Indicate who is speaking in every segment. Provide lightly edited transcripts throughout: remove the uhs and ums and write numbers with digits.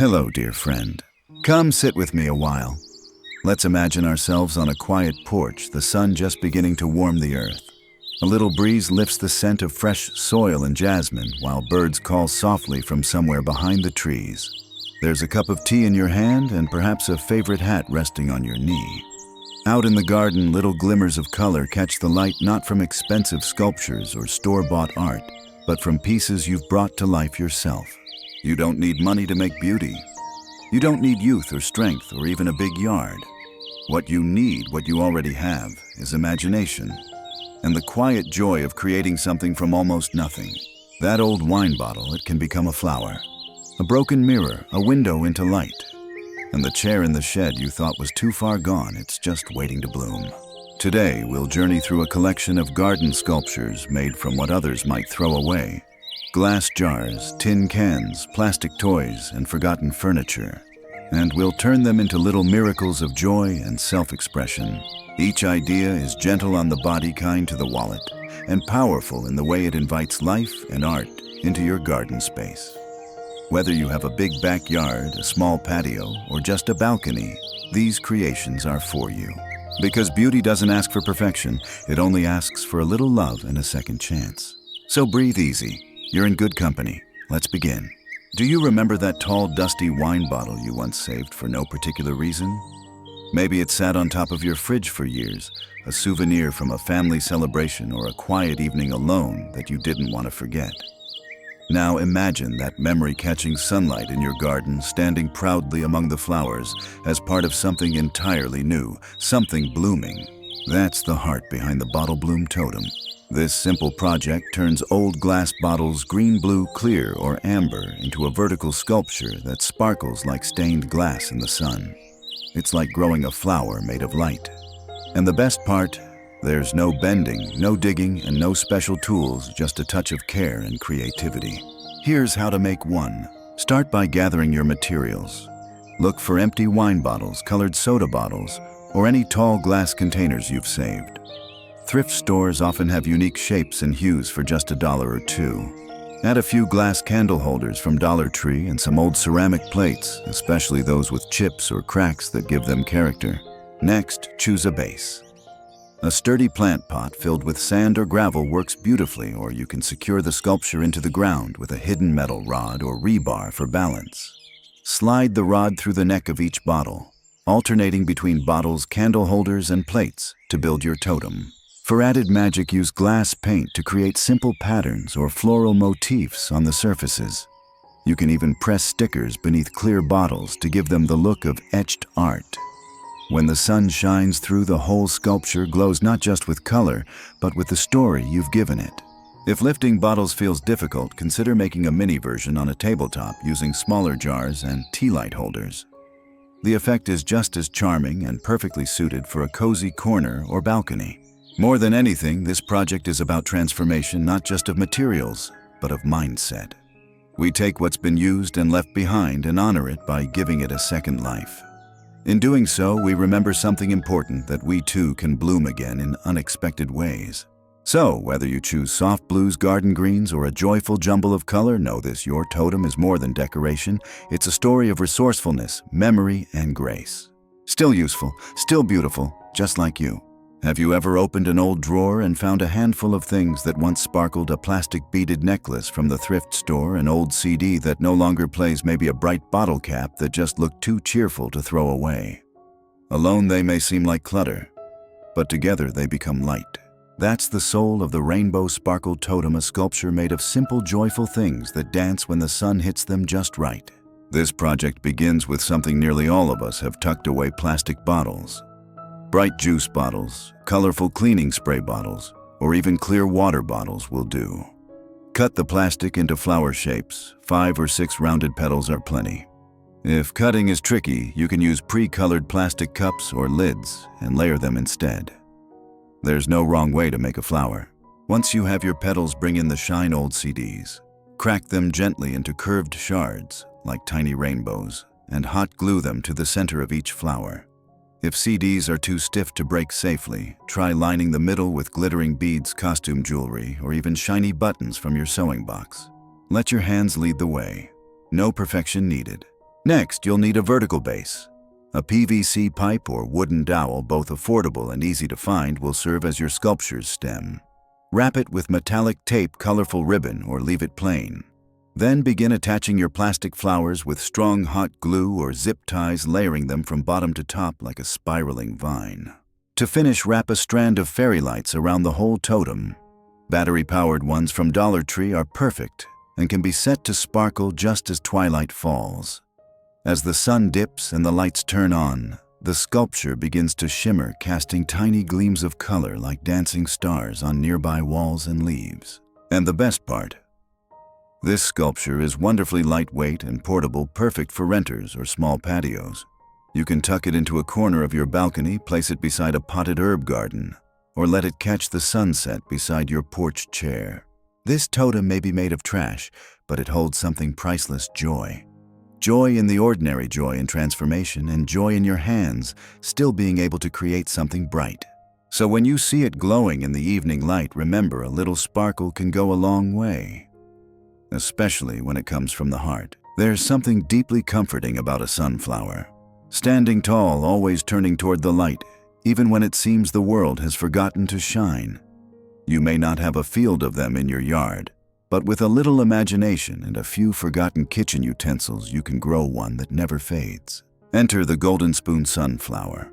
Speaker 1: Hello, dear friend. Come sit with me a while. Let's imagine ourselves on a quiet porch, the sun just beginning to warm the earth. A little breeze lifts the scent of fresh soil and jasmine, while birds call softly from somewhere behind the trees. There's a cup of tea in your hand and perhaps a favorite hat resting on your knee. Out in the garden, little glimmers of color catch the light not from expensive sculptures or store-bought art, but from pieces you've brought to life yourself. You don't need money to make beauty. You don't need youth or strength or even a big yard. What you need, what you already have, is imagination and the quiet joy of creating something from almost nothing. That old wine bottle, it can become a flower. A broken mirror, a window into light. And the chair in the shed you thought was too far gone, it's just waiting to bloom. Today, we'll journey through a collection of garden sculptures made from what others might throw away. Glass jars, tin cans, plastic toys, and forgotten furniture. And we'll turn them into little miracles of joy and self-expression. Each idea is gentle on the body, kind to the wallet, and powerful in the way it invites life and art into your garden space. Whether you have a big backyard, a small patio, or just a balcony, these creations are for you. Because beauty doesn't ask for perfection, it only asks for a little love and a second chance. So breathe easy. You're in good company. Let's begin. Do you remember that tall, dusty wine bottle you once saved for no particular reason? Maybe it sat on top of your fridge for years, a souvenir from a family celebration or a quiet evening alone that you didn't want to forget. Now imagine that memory catching sunlight in your garden, standing proudly among the flowers as part of something entirely new, something blooming. That's the heart behind the Bottle Bloom Totem. This simple project turns old glass bottles green, blue, clear, or amber into a vertical sculpture that sparkles like stained glass in the sun. It's like growing a flower made of light. And the best part, there's no bending, no digging, and no special tools, just a touch of care and creativity. Here's how to make one. Start by gathering your materials. Look for empty wine bottles, colored soda bottles, or any tall glass containers you've saved. Thrift stores often have unique shapes and hues for just $1 or $2. Add a few glass candle holders from Dollar Tree and some old ceramic plates, especially those with chips or cracks that give them character. Next, choose a base. A sturdy plant pot filled with sand or gravel works beautifully, or you can secure the sculpture into the ground with a hidden metal rod or rebar for balance. Slide the rod through the neck of each bottle, alternating between bottles, candle holders, and plates to build your totem. For added magic, use glass paint to create simple patterns or floral motifs on the surfaces. You can even press stickers beneath clear bottles to give them the look of etched art. When the sun shines through, the whole sculpture glows not just with color, but with the story you've given it. If lifting bottles feels difficult, consider making a mini version on a tabletop using smaller jars and tea light holders. The effect is just as charming and perfectly suited for a cozy corner or balcony. More than anything, this project is about transformation, not just of materials, but of mindset. We take what's been used and left behind and honor it by giving it a second life. In doing so, we remember something important, that we too can bloom again in unexpected ways. So, whether you choose soft blues, garden greens, or a joyful jumble of color, know this: your totem is more than decoration. It's a story of resourcefulness, memory, and grace. Still useful, still beautiful, just like you. Have you ever opened an old drawer and found a handful of things that once sparkled? A plastic beaded necklace from the thrift store, an old CD that no longer plays, maybe a bright bottle cap that just looked too cheerful to throw away. Alone they may seem like clutter, but together they become light. That's the soul of the Rainbow Sparkle Totem, a sculpture made of simple, joyful things that dance when the sun hits them just right. This project begins with something nearly all of us have tucked away: plastic bottles. Bright juice bottles, colorful cleaning spray bottles, or even clear water bottles will do. Cut the plastic into flower shapes. 5 or 6 rounded petals are plenty. If cutting is tricky, you can use pre-colored plastic cups or lids and layer them instead. There's no wrong way to make a flower. Once you have your petals, bring in the shine old CDs. Crack them gently into curved shards, like tiny rainbows, and hot glue them to the center of each flower. If CDs are too stiff to break safely, try lining the middle with glittering beads, costume jewelry, or even shiny buttons from your sewing box. Let your hands lead the way. No perfection needed. Next, you'll need a vertical base. A PVC pipe or wooden dowel, both affordable and easy to find, will serve as your sculpture's stem. Wrap it with metallic tape, colorful ribbon, or leave it plain. Then begin attaching your plastic flowers with strong hot glue or zip ties, layering them from bottom to top like a spiraling vine. To finish, wrap a strand of fairy lights around the whole totem. Battery-powered ones from Dollar Tree are perfect and can be set to sparkle just as twilight falls. As the sun dips and the lights turn on, the sculpture begins to shimmer, casting tiny gleams of color like dancing stars on nearby walls and leaves. And the best part, this sculpture is wonderfully lightweight and portable, perfect for renters or small patios. You can tuck it into a corner of your balcony, place it beside a potted herb garden, or let it catch the sunset beside your porch chair. This totem may be made of trash, but it holds something priceless: joy. Joy in the ordinary, joy in transformation, and joy in your hands, still being able to create something bright. So when you see it glowing in the evening light, remember, a little sparkle can go a long way. Especially when it comes from the heart. There's something deeply comforting about a sunflower. Standing tall, always turning toward the light, even when it seems the world has forgotten to shine. You may not have a field of them in your yard, but with a little imagination and a few forgotten kitchen utensils, you can grow one that never fades. Enter the golden spoon sunflower.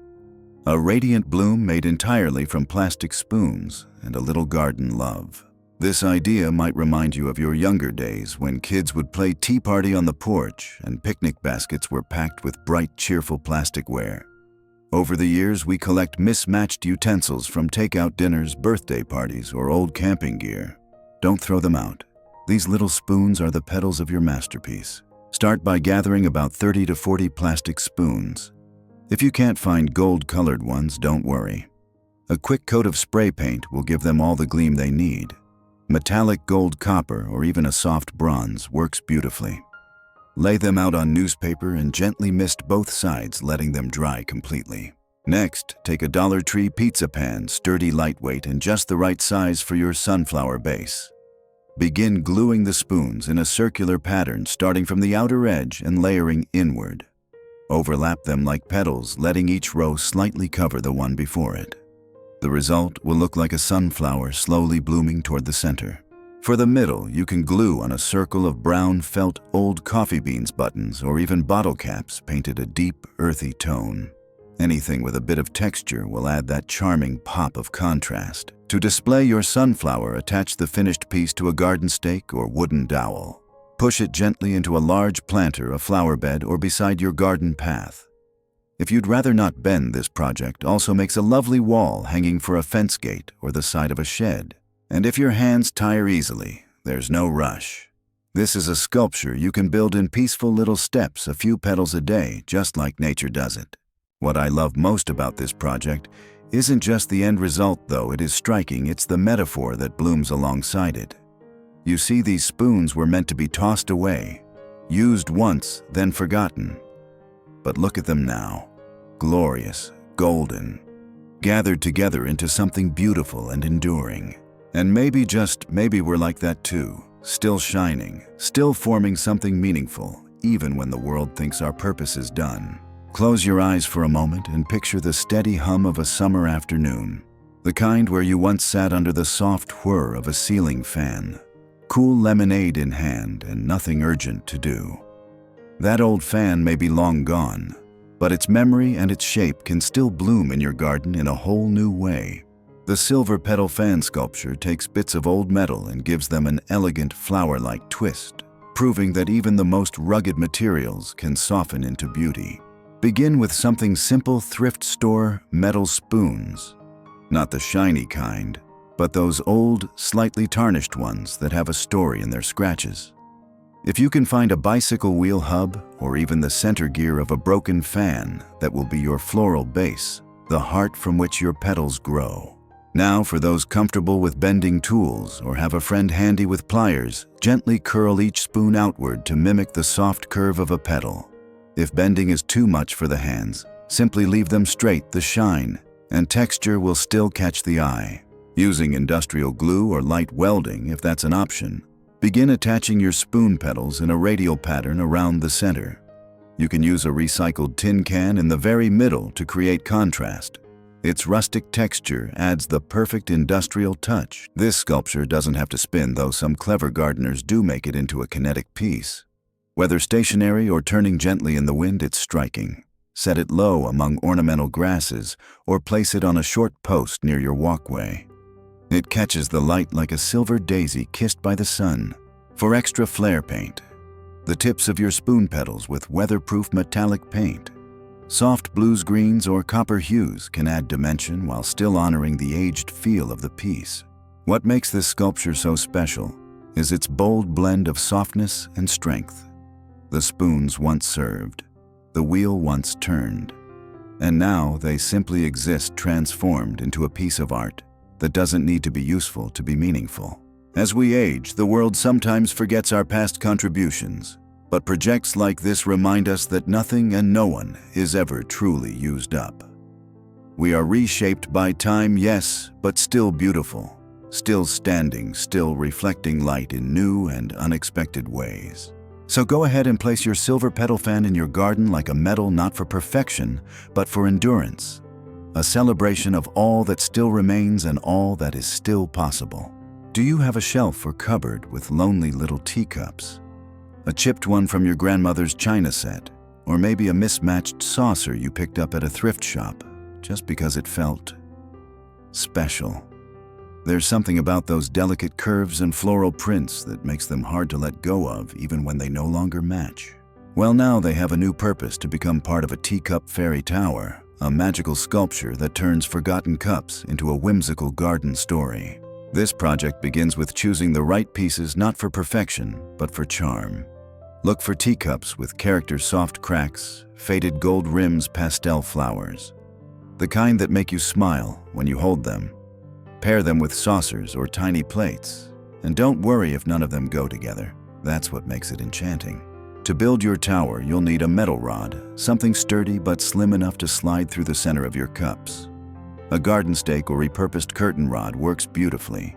Speaker 1: A radiant bloom made entirely from plastic spoons and a little garden love. This idea might remind you of your younger days when kids would play tea party on the porch and picnic baskets were packed with bright, cheerful plasticware. Over the years, we collect mismatched utensils from takeout dinners, birthday parties, or old camping gear. Don't throw them out. These little spoons are the petals of your masterpiece. Start by gathering about 30 to 40 plastic spoons. If you can't find gold-colored ones, don't worry. A quick coat of spray paint will give them all the gleam they need. Metallic gold, copper, or even a soft bronze works beautifully. Lay them out on newspaper and gently mist both sides, letting them dry completely. Next, take a Dollar Tree pizza pan, sturdy, lightweight, and just the right size for your sunflower base. Begin gluing the spoons in a circular pattern, starting from the outer edge and layering inward. Overlap them like petals, letting each row slightly cover the one before it. The result will look like a sunflower slowly blooming toward the center. For the middle, you can glue on a circle of brown felt old coffee beans buttons or even bottle caps painted a deep, earthy tone. Anything with a bit of texture will add that charming pop of contrast. To display your sunflower, attach the finished piece to a garden stake or wooden dowel. Push it gently into a large planter, a flower bed, or beside your garden path. If you'd rather not bend, this project also makes a lovely wall hanging for a fence gate or the side of a shed. And if your hands tire easily, there's no rush. This is a sculpture you can build in peaceful little steps, a few petals a day, just like nature does it. What I love most about this project isn't just the end result, though it is striking, it's the metaphor that blooms alongside it. You see, these spoons were meant to be tossed away, used once, then forgotten. But look at them now, glorious, golden, gathered together into something beautiful and enduring. And maybe, just maybe, we're like that too, still shining, still forming something meaningful, even when the world thinks our purpose is done. Close your eyes for a moment and picture the steady hum of a summer afternoon, the kind where you once sat under the soft whir of a ceiling fan, cool lemonade in hand and nothing urgent to do. That old fan may be long gone, but its memory and its shape can still bloom in your garden in a whole new way. The silver petal fan sculpture takes bits of old metal and gives them an elegant flower-like twist, proving that even the most rugged materials can soften into beauty. Begin with something simple: thrift store metal spoons. Not the shiny kind, but those old, slightly tarnished ones that have a story in their scratches. If you can find a bicycle wheel hub or even the center gear of a broken fan, that will be your floral base, the heart from which your petals grow. Now, for those comfortable with bending tools or have a friend handy with pliers, gently curl each spoon outward to mimic the soft curve of a petal. If bending is too much for the hands, simply leave them straight. The shine and texture will still catch the eye. Using industrial glue or light welding, if that's an option, begin attaching your spoon petals in a radial pattern around the center. You can use a recycled tin can in the very middle to create contrast. Its rustic texture adds the perfect industrial touch. This sculpture doesn't have to spin, though some clever gardeners do make it into a kinetic piece. Whether stationary or turning gently in the wind, it's striking. Set it low among ornamental grasses or place it on a short post near your walkway. It catches the light like a silver daisy kissed by the sun. For extra flair, paint the tips of your spoon petals with weatherproof metallic paint. Soft blues, greens, or copper hues can add dimension while still honoring the aged feel of the piece. What makes this sculpture so special is its bold blend of softness and strength. The spoons once served, the wheel once turned, and now they simply exist, transformed into a piece of art that doesn't need to be useful to be meaningful. As we age, the world sometimes forgets our past contributions, but projects like this remind us that nothing and no one is ever truly used up. We are reshaped by time, yes, but still beautiful, still standing, still reflecting light in new and unexpected ways. So go ahead and place your silver petal fan in your garden like a medal, not for perfection, but for endurance. A celebration of all that still remains and all that is still possible. Do you have a shelf or cupboard with lonely little teacups? A chipped one from your grandmother's china set, or maybe a mismatched saucer you picked up at a thrift shop just because it felt special. There's something about those delicate curves and floral prints that makes them hard to let go of even when they no longer match. Well, now they have a new purpose to become part of a teacup fairy tower, a magical sculpture that turns forgotten cups into a whimsical garden story. This project begins with choosing the right pieces, not for perfection, but for charm. Look for teacups with character soft cracks, faded gold rims, pastel flowers. The kind that make you smile when you hold them. Pair them with saucers or tiny plates, and don't worry if none of them go together. That's what makes it enchanting. To build your tower, you'll need a metal rod, something sturdy but slim enough to slide through the center of your cups. A garden stake or repurposed curtain rod works beautifully.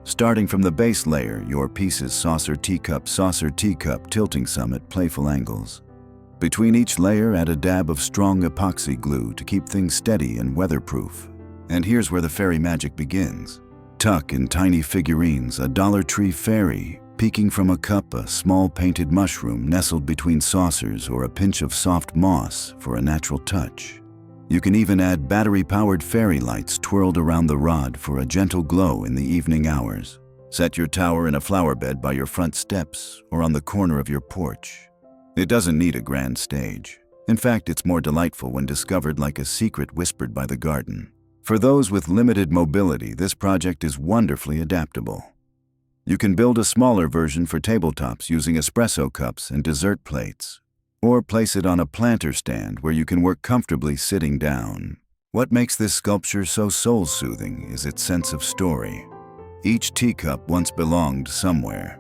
Speaker 1: Starting from the base layer, your pieces saucer, teacup, tilting some at playful angles. Between each layer, add a dab of strong epoxy glue to keep things steady and weatherproof. And here's where the fairy magic begins. Tuck in tiny figurines, a Dollar Tree fairy peeking from a cup, a small painted mushroom nestled between saucers, or a pinch of soft moss for a natural touch. You can even add battery-powered fairy lights twirled around the rod for a gentle glow in the evening hours. Set your tower in a flower bed by your front steps or on the corner of your porch. It doesn't need a grand stage. In fact, it's more delightful when discovered like a secret whispered by the garden. For those with limited mobility, this project is wonderfully adaptable. You can build a smaller version for tabletops using espresso cups and dessert plates, or place it on a planter stand where you can work comfortably sitting down. What makes this sculpture so soul-soothing is its sense of story. Each teacup once belonged somewhere.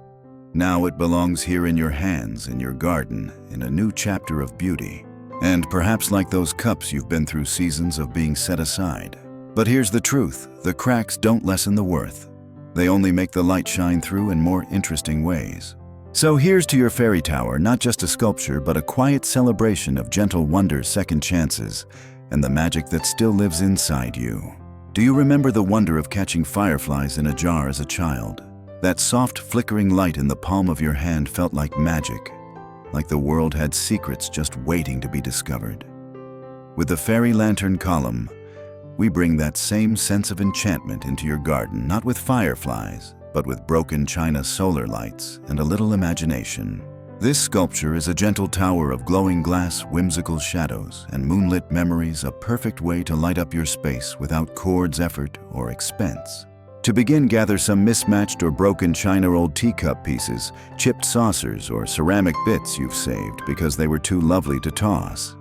Speaker 1: Now it belongs here in your hands, in your garden, in a new chapter of beauty. And perhaps like those cups, you've been through seasons of being set aside. But here's the truth: the cracks don't lessen the worth. They only make the light shine through in more interesting ways. So here's to your fairy tower, not just a sculpture, but a quiet celebration of gentle wonder, second chances, and the magic that still lives inside you. Do you remember the wonder of catching fireflies in a jar as a child? That soft, flickering light in the palm of your hand felt like magic, like the world had secrets just waiting to be discovered. With the fairy lantern column, we bring that same sense of enchantment into your garden, not with fireflies, but with broken china solar lights and a little imagination. This sculpture is a gentle tower of glowing glass, whimsical shadows, and moonlit memories, a perfect way to light up your space without cords, effort, or expense. To begin, gather some mismatched or broken china, old teacup pieces, chipped saucers, or ceramic bits you've saved because they were too lovely to toss.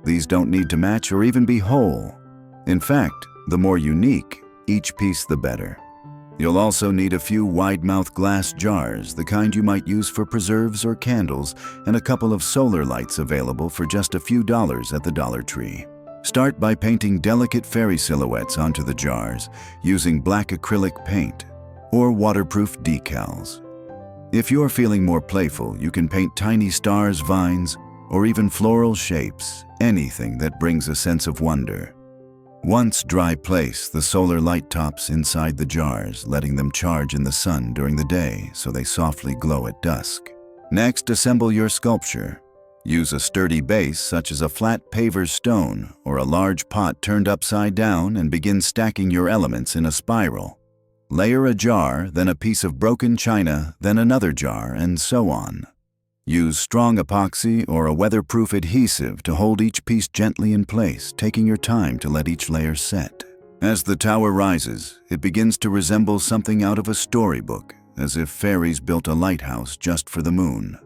Speaker 1: These don't need to match or even be whole. In fact, the more unique each piece, the better. You'll also need a few wide-mouth glass jars, the kind you might use for preserves or candles, and a couple of solar lights available for just a few dollars at the Dollar Tree. Start by painting delicate fairy silhouettes onto the jars using black acrylic paint or waterproof decals. If you're feeling more playful, you can paint tiny stars, vines, or even floral shapes, anything that brings a sense of wonder. Once dry, place the solar light tops inside the jars, letting them charge in the sun during the day so they softly glow at dusk. Next, assemble your sculpture. Use a sturdy base such as a flat paver's stone or a large pot turned upside down and begin stacking your elements in a spiral. Layer a jar, then a piece of broken china, then another jar, and so on. Use strong epoxy or a weatherproof adhesive to hold each piece gently in place, taking your time to let each layer set. As the tower rises, it begins to resemble something out of a storybook, as if fairies built a lighthouse just for the moon.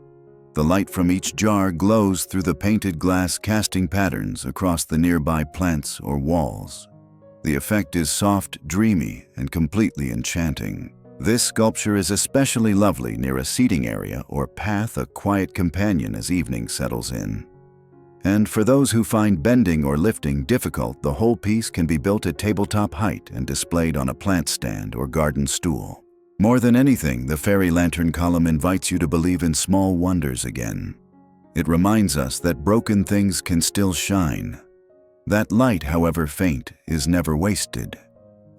Speaker 1: The light from each jar glows through the painted glass, casting patterns across the nearby plants or walls. The effect is soft, dreamy, and completely enchanting. This sculpture is especially lovely near a seating area or path, a quiet companion as evening settles in. And for those who find bending or lifting difficult, the whole piece can be built at tabletop height and displayed on a plant stand or garden stool. More than anything, the fairy lantern column invites you to believe in small wonders again. It reminds us that broken things can still shine. That light, however faint, is never wasted.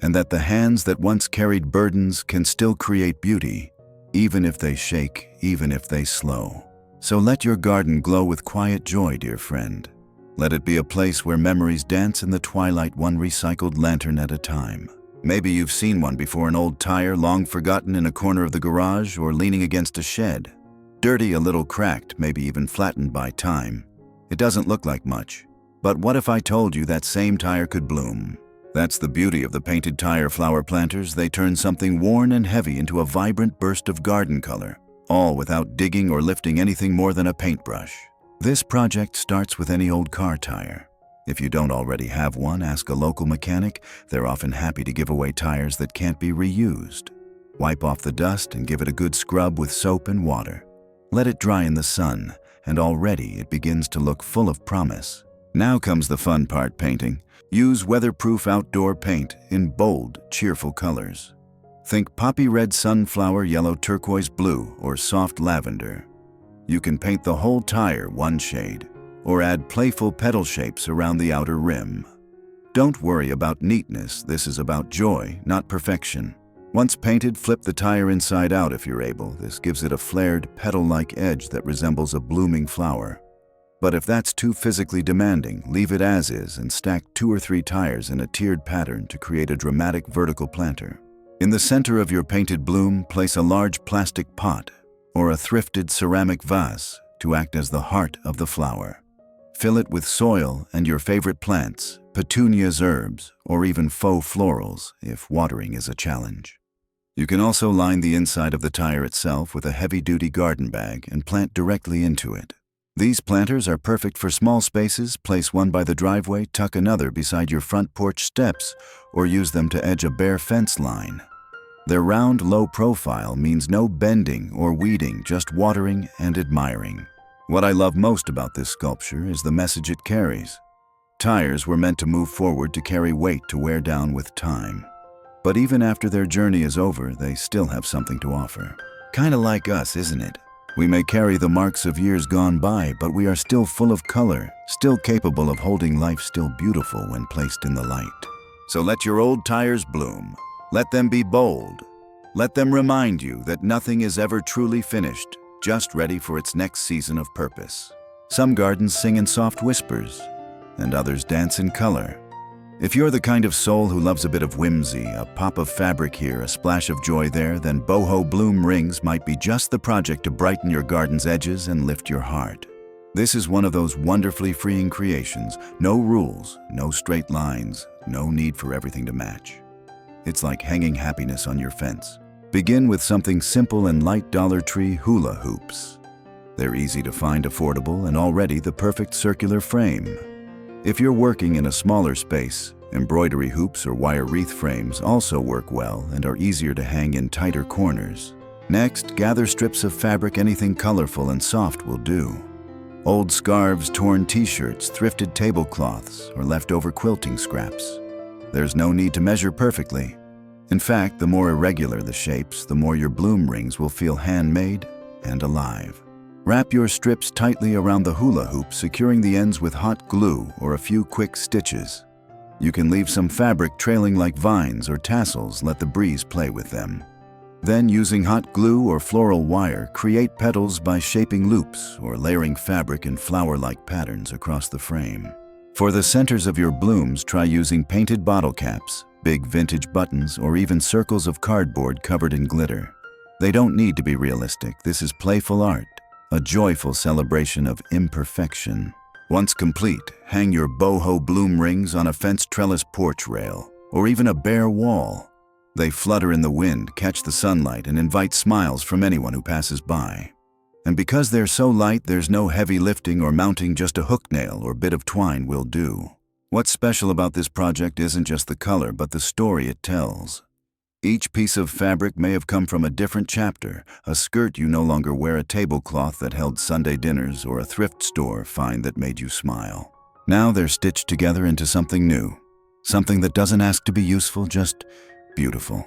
Speaker 1: And that the hands that once carried burdens can still create beauty, even if they shake, even if they slow. So let your garden glow with quiet joy, dear friend. Let it be a place where memories dance in the twilight, one recycled lantern at a time. Maybe you've seen one before, an old tire long forgotten in a corner of the garage or leaning against a shed. Dirty, a little cracked, maybe even flattened by time. It doesn't look like much. But what if I told you that same tire could bloom? That's the beauty of the painted tire flower planters. They turn something worn and heavy into a vibrant burst of garden color, all without digging or lifting anything more than a paintbrush. This project starts with any old car tire. If you don't already have one, ask a local mechanic. They're often happy to give away tires that can't be reused. Wipe off the dust and give it a good scrub with soap and water. Let it dry in the sun, and already it begins to look full of promise. Now comes the fun part, painting. Use weatherproof outdoor paint in bold, cheerful colors. Think poppy red, sunflower yellow, turquoise blue, or soft lavender. You can paint the whole tire one shade, or add playful petal shapes around the outer rim. Don't worry about neatness. This is about joy, not perfection. Once painted, flip the tire inside out if you're able. This gives it a flared, petal-like edge that resembles a blooming flower. But if that's too physically demanding, leave it as is and stack 2 or 3 tires in a tiered pattern to create a dramatic vertical planter. In the center of your painted bloom, place a large plastic pot or a thrifted ceramic vase to act as the heart of the flower. Fill it with soil and your favorite plants, petunias, herbs, or even faux florals if watering is a challenge. You can also line the inside of the tire itself with a heavy-duty garden bag and plant directly into it. These planters are perfect for small spaces. Place one by the driveway, tuck another beside your front porch steps, or use them to edge a bare fence line. Their round, low profile means no bending or weeding, just watering and admiring. What I love most about this sculpture is the message it carries. Tires were meant to move forward, to carry weight, to wear down with time. But even after their journey is over, they still have something to offer. Kinda like us, isn't it? We may carry the marks of years gone by, but we are still full of color, still capable of holding life, still beautiful when placed in the light. So let your old tires bloom. Let them be bold. Let them remind you that nothing is ever truly finished, just ready for its next season of purpose. Some gardens sing in soft whispers, and others dance in color. If you're the kind of soul who loves a bit of whimsy, a pop of fabric here, a splash of joy there, then boho bloom rings might be just the project to brighten your garden's edges and lift your heart. This is one of those wonderfully freeing creations. No rules, no straight lines, no need for everything to match. It's like hanging happiness on your fence. Begin with something simple and light. Dollar Tree hula hoops. They're easy to find, affordable, and already the perfect circular frame. If you're working in a smaller space, embroidery hoops or wire wreath frames also work well and are easier to hang in tighter corners. Next, gather strips of fabric. Anything colorful and soft will do. Old scarves, torn t-shirts, thrifted tablecloths, or leftover quilting scraps. There's no need to measure perfectly. In fact, the more irregular the shapes, the more your bloom rings will feel handmade and alive. Wrap your strips tightly around the hula hoop, securing the ends with hot glue or a few quick stitches. You can leave some fabric trailing like vines or tassels, let the breeze play with them. Then, using hot glue or floral wire, create petals by shaping loops or layering fabric in flower-like patterns across the frame. For the centers of your blooms, try using painted bottle caps, big vintage buttons, or even circles of cardboard covered in glitter. They don't need to be realistic. This is playful art, a joyful celebration of imperfection. Once complete, hang your boho bloom rings on a fence trellis porch rail, or even a bare wall. They flutter in the wind, catch the sunlight, and invite smiles from anyone who passes by. And because they're so light, there's no heavy lifting or mounting, just a hook nail or bit of twine will do. What's special about this project isn't just the color, but the story it tells. Each piece of fabric may have come from a different chapter: a skirt you no longer wear, a tablecloth that held Sunday dinners, or a thrift store find that made you smile. Now they're stitched together into something new, something that doesn't ask to be useful, just beautiful,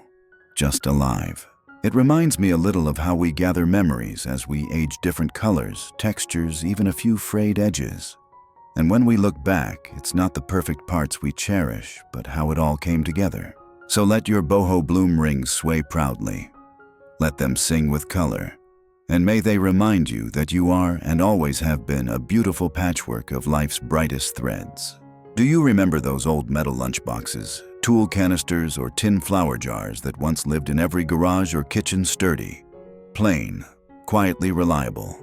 Speaker 1: just alive. It reminds me a little of how we gather memories as we age, different colors, textures, even a few frayed edges. And when we look back, it's not the perfect parts we cherish, but how it all came together. So let your boho bloom rings sway proudly. Let them sing with color. And may they remind you that you are and always have been a beautiful patchwork of life's brightest threads. Do you remember those old metal lunchboxes, tool canisters, or tin flower jars that once lived in every garage or kitchen? Sturdy, plain, quietly reliable.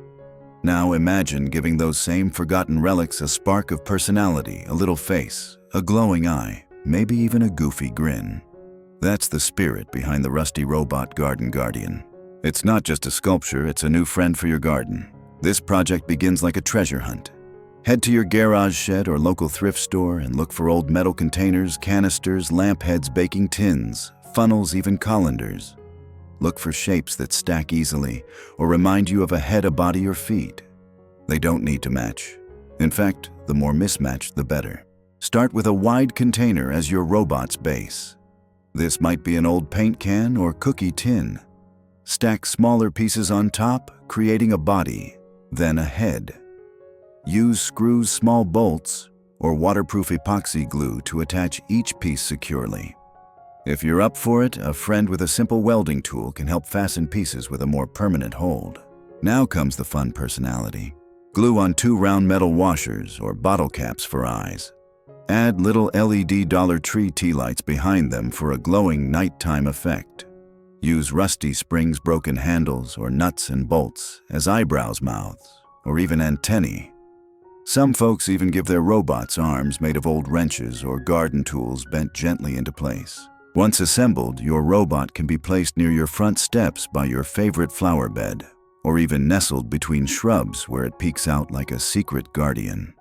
Speaker 1: Now imagine giving those same forgotten relics a spark of personality, a little face, a glowing eye, maybe even a goofy grin. That's the spirit behind the rusty robot garden guardian. It's not just a sculpture, it's a new friend for your garden. This project begins like a treasure hunt. Head to your garage shed or local thrift store and look for old metal containers, canisters, lamp heads, baking tins, funnels, even colanders. Look for shapes that stack easily or remind you of a head, a body, or feet. They don't need to match. In fact, the more mismatched, the better. Start with a wide container as your robot's base. This might be an old paint can or cookie tin. Stack smaller pieces on top, creating a body, then a head. Use screws, small bolts, or waterproof epoxy glue to attach each piece securely. If you're up for it, a friend with a simple welding tool can help fasten pieces with a more permanent hold. Now comes the fun personality. Glue on 2 round metal washers or bottle caps for eyes. Add little LED Dollar Tree tea lights behind them for a glowing nighttime effect. Use rusty springs, broken handles, or nuts and bolts as eyebrows, mouths, or even antennae. Some folks even give their robots arms made of old wrenches or garden tools bent gently into place. Once assembled, your robot can be placed near your front steps by your favorite flower bed, or even nestled between shrubs where it peeks out like a secret guardian.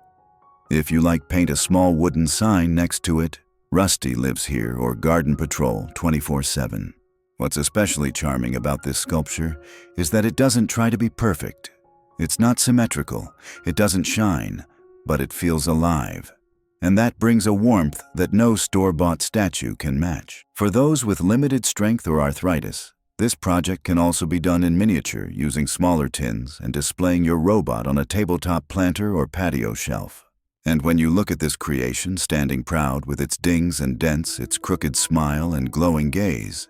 Speaker 1: If you like, paint a small wooden sign next to it: "Rusty lives here," or "Garden Patrol 24/7. What's especially charming about this sculpture is that it doesn't try to be perfect. It's not symmetrical, it doesn't shine, but it feels alive. And that brings a warmth that no store-bought statue can match. For those with limited strength or arthritis, this project can also be done in miniature, using smaller tins and displaying your robot on a tabletop planter or patio shelf. And when you look at this creation, standing proud with its dings and dents, its crooked smile and glowing gaze,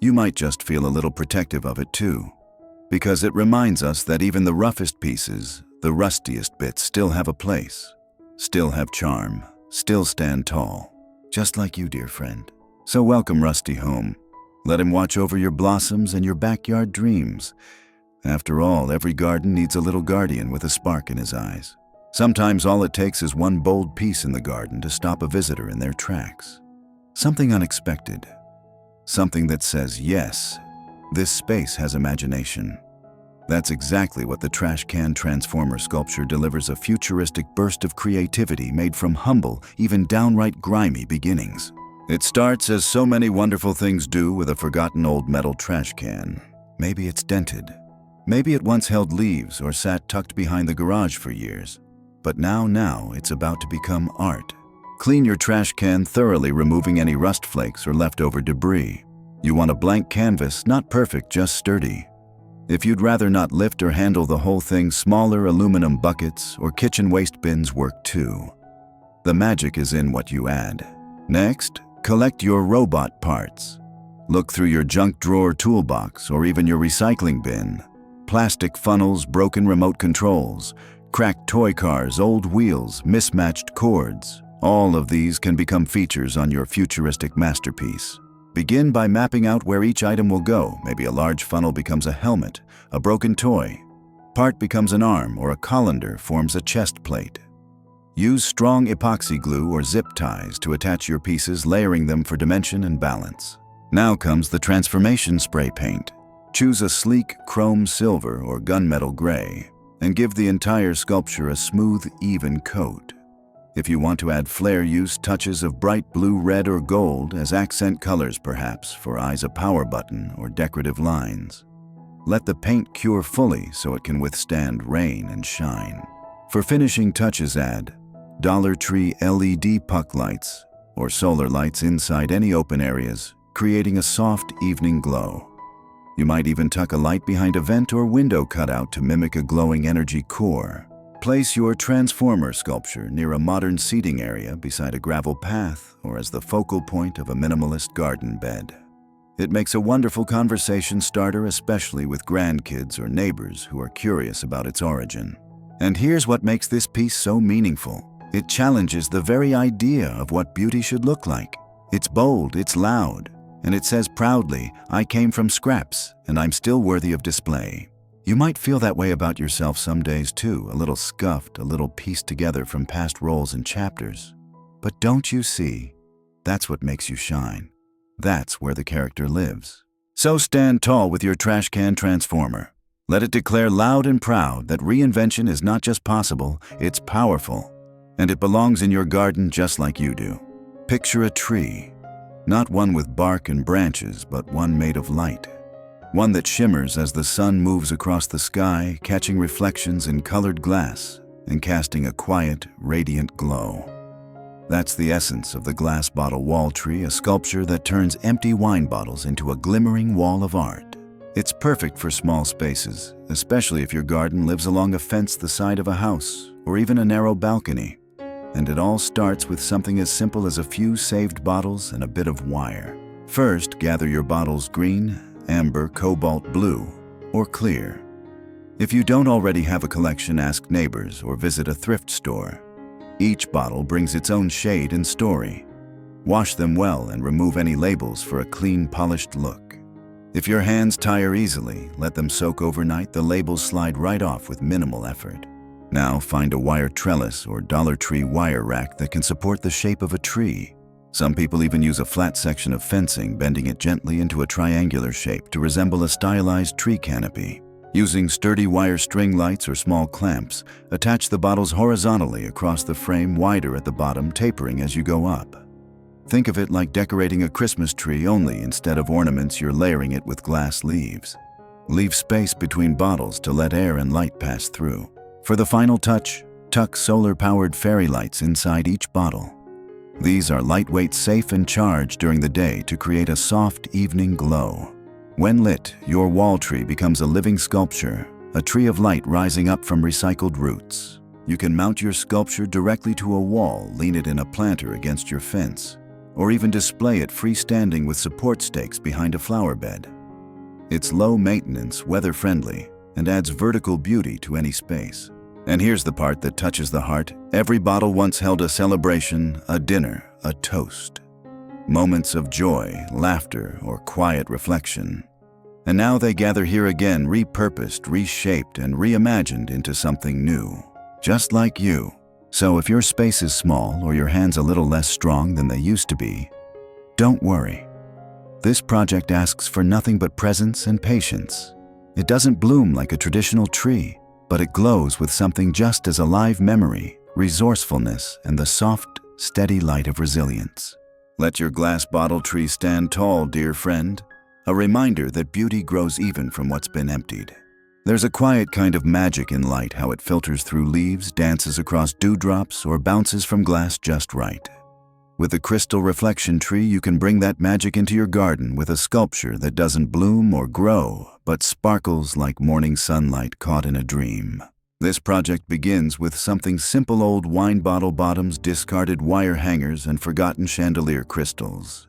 Speaker 1: you might just feel a little protective of it too. Because it reminds us that even the roughest pieces, the rustiest bits, still have a place, still have charm, still stand tall, just like you, dear friend. So welcome Rusty home. Let him watch over your blossoms and your backyard dreams. After all, every garden needs a little guardian with a spark in his eyes. Sometimes all it takes is one bold piece in the garden to stop a visitor in their tracks. Something unexpected. Something that says, yes, this space has imagination. That's exactly what the trash can transformer sculpture delivers: a futuristic burst of creativity made from humble, even downright grimy beginnings. It starts, as so many wonderful things do, with a forgotten old metal trash can. Maybe it's dented. Maybe it once held leaves or sat tucked behind the garage for years. But now it's about to become art. Clean your trash can thoroughly, removing any rust flakes or leftover debris. You want a blank canvas, not perfect, just sturdy. If you'd rather not lift or handle the whole thing, smaller aluminum buckets or kitchen waste bins work too. The magic is in what you add. Next, collect your robot parts. Look through your junk drawer toolbox or even your recycling bin. Plastic funnels, broken remote controls, cracked toy cars, old wheels, mismatched cords. All of these can become features on your futuristic masterpiece. Begin by mapping out where each item will go. Maybe a large funnel becomes a helmet, a broken toy part becomes an arm, or a colander forms a chest plate. Use strong epoxy glue or zip ties to attach your pieces, layering them for dimension and balance. Now comes the transformation spray paint. Choose a sleek chrome silver or gunmetal gray and give the entire sculpture a smooth, even coat. If you want to add flair, use touches of bright blue, red, or gold as accent colors, perhaps for eyes a power button or decorative lines. Let the paint cure fully so it can withstand rain and shine. For finishing touches, add Dollar Tree LED puck lights or solar lights inside any open areas, creating a soft evening glow. You might even tuck a light behind a vent or window cutout to mimic a glowing energy core. Place your transformer sculpture near a modern seating area, beside a gravel path, or as the focal point of a minimalist garden bed. It makes a wonderful conversation starter, especially with grandkids or neighbors who are curious about its origin. And here's what makes this piece so meaningful. It challenges the very idea of what beauty should look like. It's bold, it's loud, and it says proudly, "I came from scraps, and I'm still worthy of display." You might feel that way about yourself some days too, a little scuffed, a little pieced together from past roles and chapters. But don't you see? That's what makes you shine. That's where the character lives. So stand tall with your trash can transformer. Let it declare loud and proud that reinvention is not just possible, it's powerful. And it belongs in your garden just like you do. Picture a tree, not one with bark and branches, but one made of light. One that shimmers as the sun moves across the sky, catching reflections in colored glass and casting a quiet, radiant glow. That's the essence of the glass bottle wall tree, a sculpture that turns empty wine bottles into a glimmering wall of art. It's perfect for small spaces, especially if your garden lives along a fence the side of a house or even a narrow balcony. And it all starts with something as simple as a few saved bottles and a bit of wire. First, gather your bottles green, amber, cobalt blue, or clear. If you don't already have a collection, ask neighbors or visit a thrift store. Each bottle brings its own shade and story. Wash them well and remove any labels for a clean, polished look. If your hands tire easily, let them soak overnight. The labels slide right off with minimal effort. Now find a wire trellis or Dollar Tree wire rack that can support the shape of a tree. Some people even use a flat section of fencing, bending it gently into a triangular shape to resemble a stylized tree canopy. Using sturdy wire string lights or small clamps, attach the bottles horizontally across the frame, wider at the bottom, tapering as you go up. Think of it like decorating a Christmas tree, only instead of ornaments, you're layering it with glass leaves. Leave space between bottles to let air and light pass through. For the final touch, tuck solar-powered fairy lights inside each bottle. These are lightweight, safe, and charged during the day to create a soft evening glow. When lit, your wall tree becomes a living sculpture, a tree of light rising up from recycled roots. You can mount your sculpture directly to a wall, lean it in a planter against your fence, or even display it freestanding with support stakes behind a flower bed. It's low maintenance, weather-friendly, and adds vertical beauty to any space. And here's the part that touches the heart. Every bottle once held a celebration, a dinner, a toast. Moments of joy, laughter, or quiet reflection. And now they gather here again, repurposed, reshaped, and reimagined into something new. Just like you. So if your space is small or your hands a little less strong than they used to be, don't worry. This project asks for nothing but presence and patience. It doesn't bloom like a traditional tree, but it glows with something just as alive: memory, resourcefulness, and the soft, steady light of resilience. Let your glass bottle tree stand tall, dear friend, a reminder that beauty grows even from what's been emptied. There's a quiet kind of magic in light, how it filters through leaves, dances across dewdrops, or bounces from glass just right. With the crystal reflection tree, you can bring that magic into your garden with a sculpture that doesn't bloom or grow, but sparkles like morning sunlight caught in a dream. This project begins with something simple: old wine bottle bottoms, discarded wire hangers, and forgotten chandelier crystals.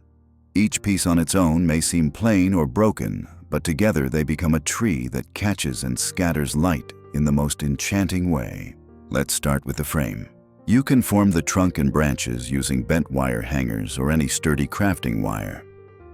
Speaker 1: Each piece on its own may seem plain or broken, but together they become a tree that catches and scatters light in the most enchanting way. Let's start with the frame. You can form the trunk and branches using bent wire hangers or any sturdy crafting wire.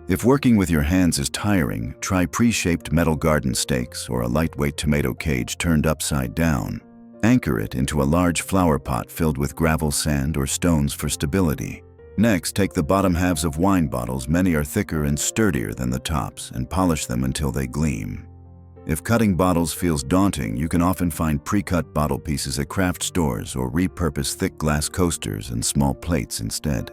Speaker 1: If working with your hands is tiring, try pre-shaped metal garden stakes or a lightweight tomato cage turned upside down. Anchor it into a large flower pot filled with gravel, sand, or stones for stability. Next, take the bottom halves of wine bottles, many are thicker and sturdier than the tops, and polish them until they gleam. If cutting bottles feels daunting, you can often find pre-cut bottle pieces at craft stores or repurpose thick glass coasters and small plates instead.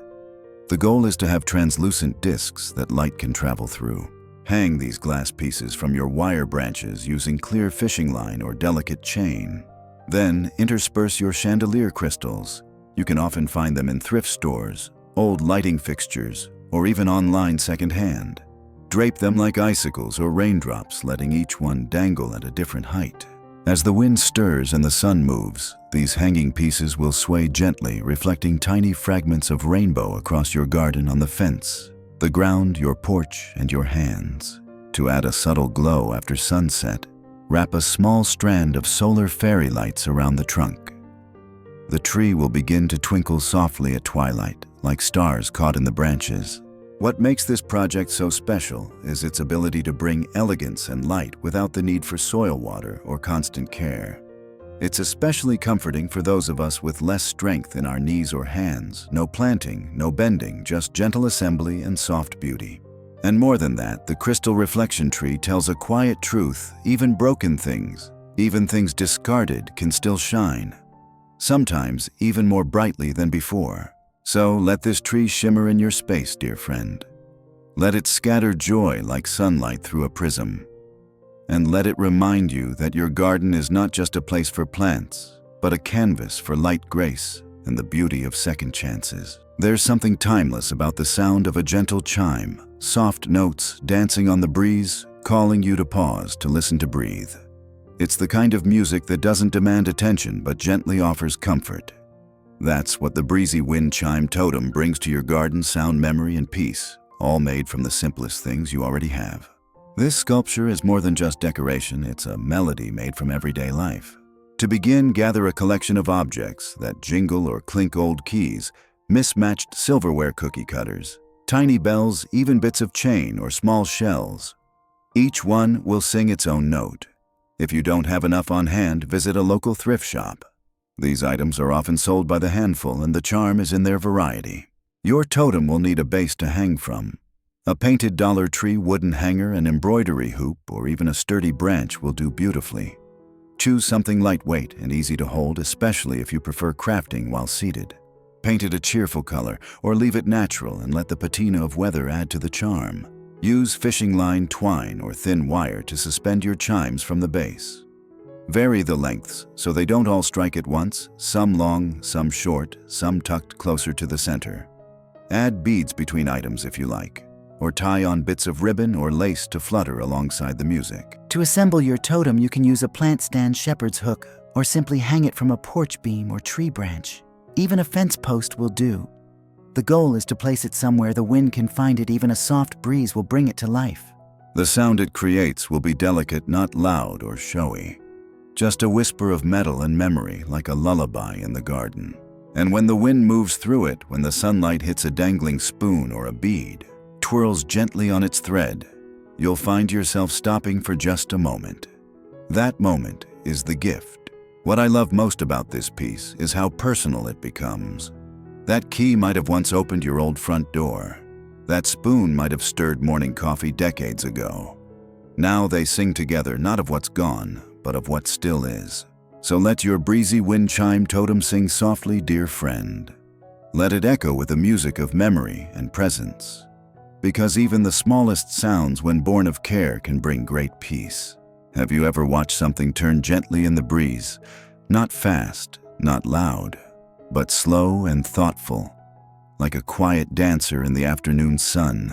Speaker 1: The goal is to have translucent discs that light can travel through. Hang these glass pieces from your wire branches using clear fishing line or delicate chain. Then, intersperse your chandelier crystals. You can often find them in thrift stores, old lighting fixtures, or even online secondhand. Drape them like icicles or raindrops, letting each one dangle at a different height. As the wind stirs and the sun moves, these hanging pieces will sway gently, reflecting tiny fragments of rainbow across your garden, on the fence, the ground, your porch, and your hands. To add a subtle glow after sunset, wrap a small strand of solar fairy lights around the trunk. The tree will begin to twinkle softly at twilight, like stars caught in the branches. What makes this project so special is its ability to bring elegance and light without the need for soil water or constant care. It's especially comforting for those of us with less strength in our knees or hands. No planting, no bending, just gentle assembly and soft beauty. And more than that, the crystal reflection tree tells a quiet truth: even broken things, even things discarded, can still shine. Sometimes even more brightly than before. So let this tree shimmer in your space, dear friend. Let it scatter joy like sunlight through a prism. And let it remind you that your garden is not just a place for plants, but a canvas for light, grace, and the beauty of second chances. There's something timeless about the sound of a gentle chime, soft notes dancing on the breeze, calling you to pause, to listen, to breathe. It's the kind of music that doesn't demand attention but gently offers comfort. That's what the breezy wind chime totem brings to your garden: sound, memory, and peace, all made from the simplest things you already have. This sculpture is more than just decoration, it's a melody made from everyday life. To begin, gather a collection of objects that jingle or clink: old keys, mismatched silverware, cookie cutters, tiny bells, even bits of chain or small shells. Each one will sing its own note. If you don't have enough on hand, visit a local thrift shop. These items are often sold by the handful, and the charm is in their variety. Your totem will need a base to hang from. A painted Dollar Tree wooden hanger, an embroidery hoop, or even a sturdy branch will do beautifully. Choose something lightweight and easy to hold, especially if you prefer crafting while seated. Paint it a cheerful color, or leave it natural and let the patina of weather add to the charm. Use fishing line, twine, or thin wire to suspend your chimes from the base. Vary the lengths so they don't all strike at once, some long, some short, some tucked closer to the center. Add beads between items if you like, or tie on bits of ribbon or lace to flutter alongside the music.
Speaker 2: To assemble your totem, you can use a plant stand, shepherd's hook, or simply hang it from a porch beam or tree branch. Even a fence post will do. The goal is to place it somewhere the wind can find it. Even a soft breeze will bring it to life.
Speaker 1: The sound it creates will be delicate, not loud or showy. Just a whisper of metal and memory, like a lullaby in the garden. And when the wind moves through it, when the sunlight hits a dangling spoon or a bead, twirls gently on its thread, you'll find yourself stopping for just a moment. That moment is the gift. What I love most about this piece is how personal it becomes. That key might have once opened your old front door. That spoon might have stirred morning coffee decades ago. Now they sing together, not of what's gone, but of what still is. So let your breezy wind chime totem sing softly, dear friend. Let it echo with the music of memory and presence. Because even the smallest sounds, when born of care, can bring great peace. Have you ever watched something turn gently in the breeze? Not fast, not loud, but slow and thoughtful. like a quiet dancer in the afternoon sun.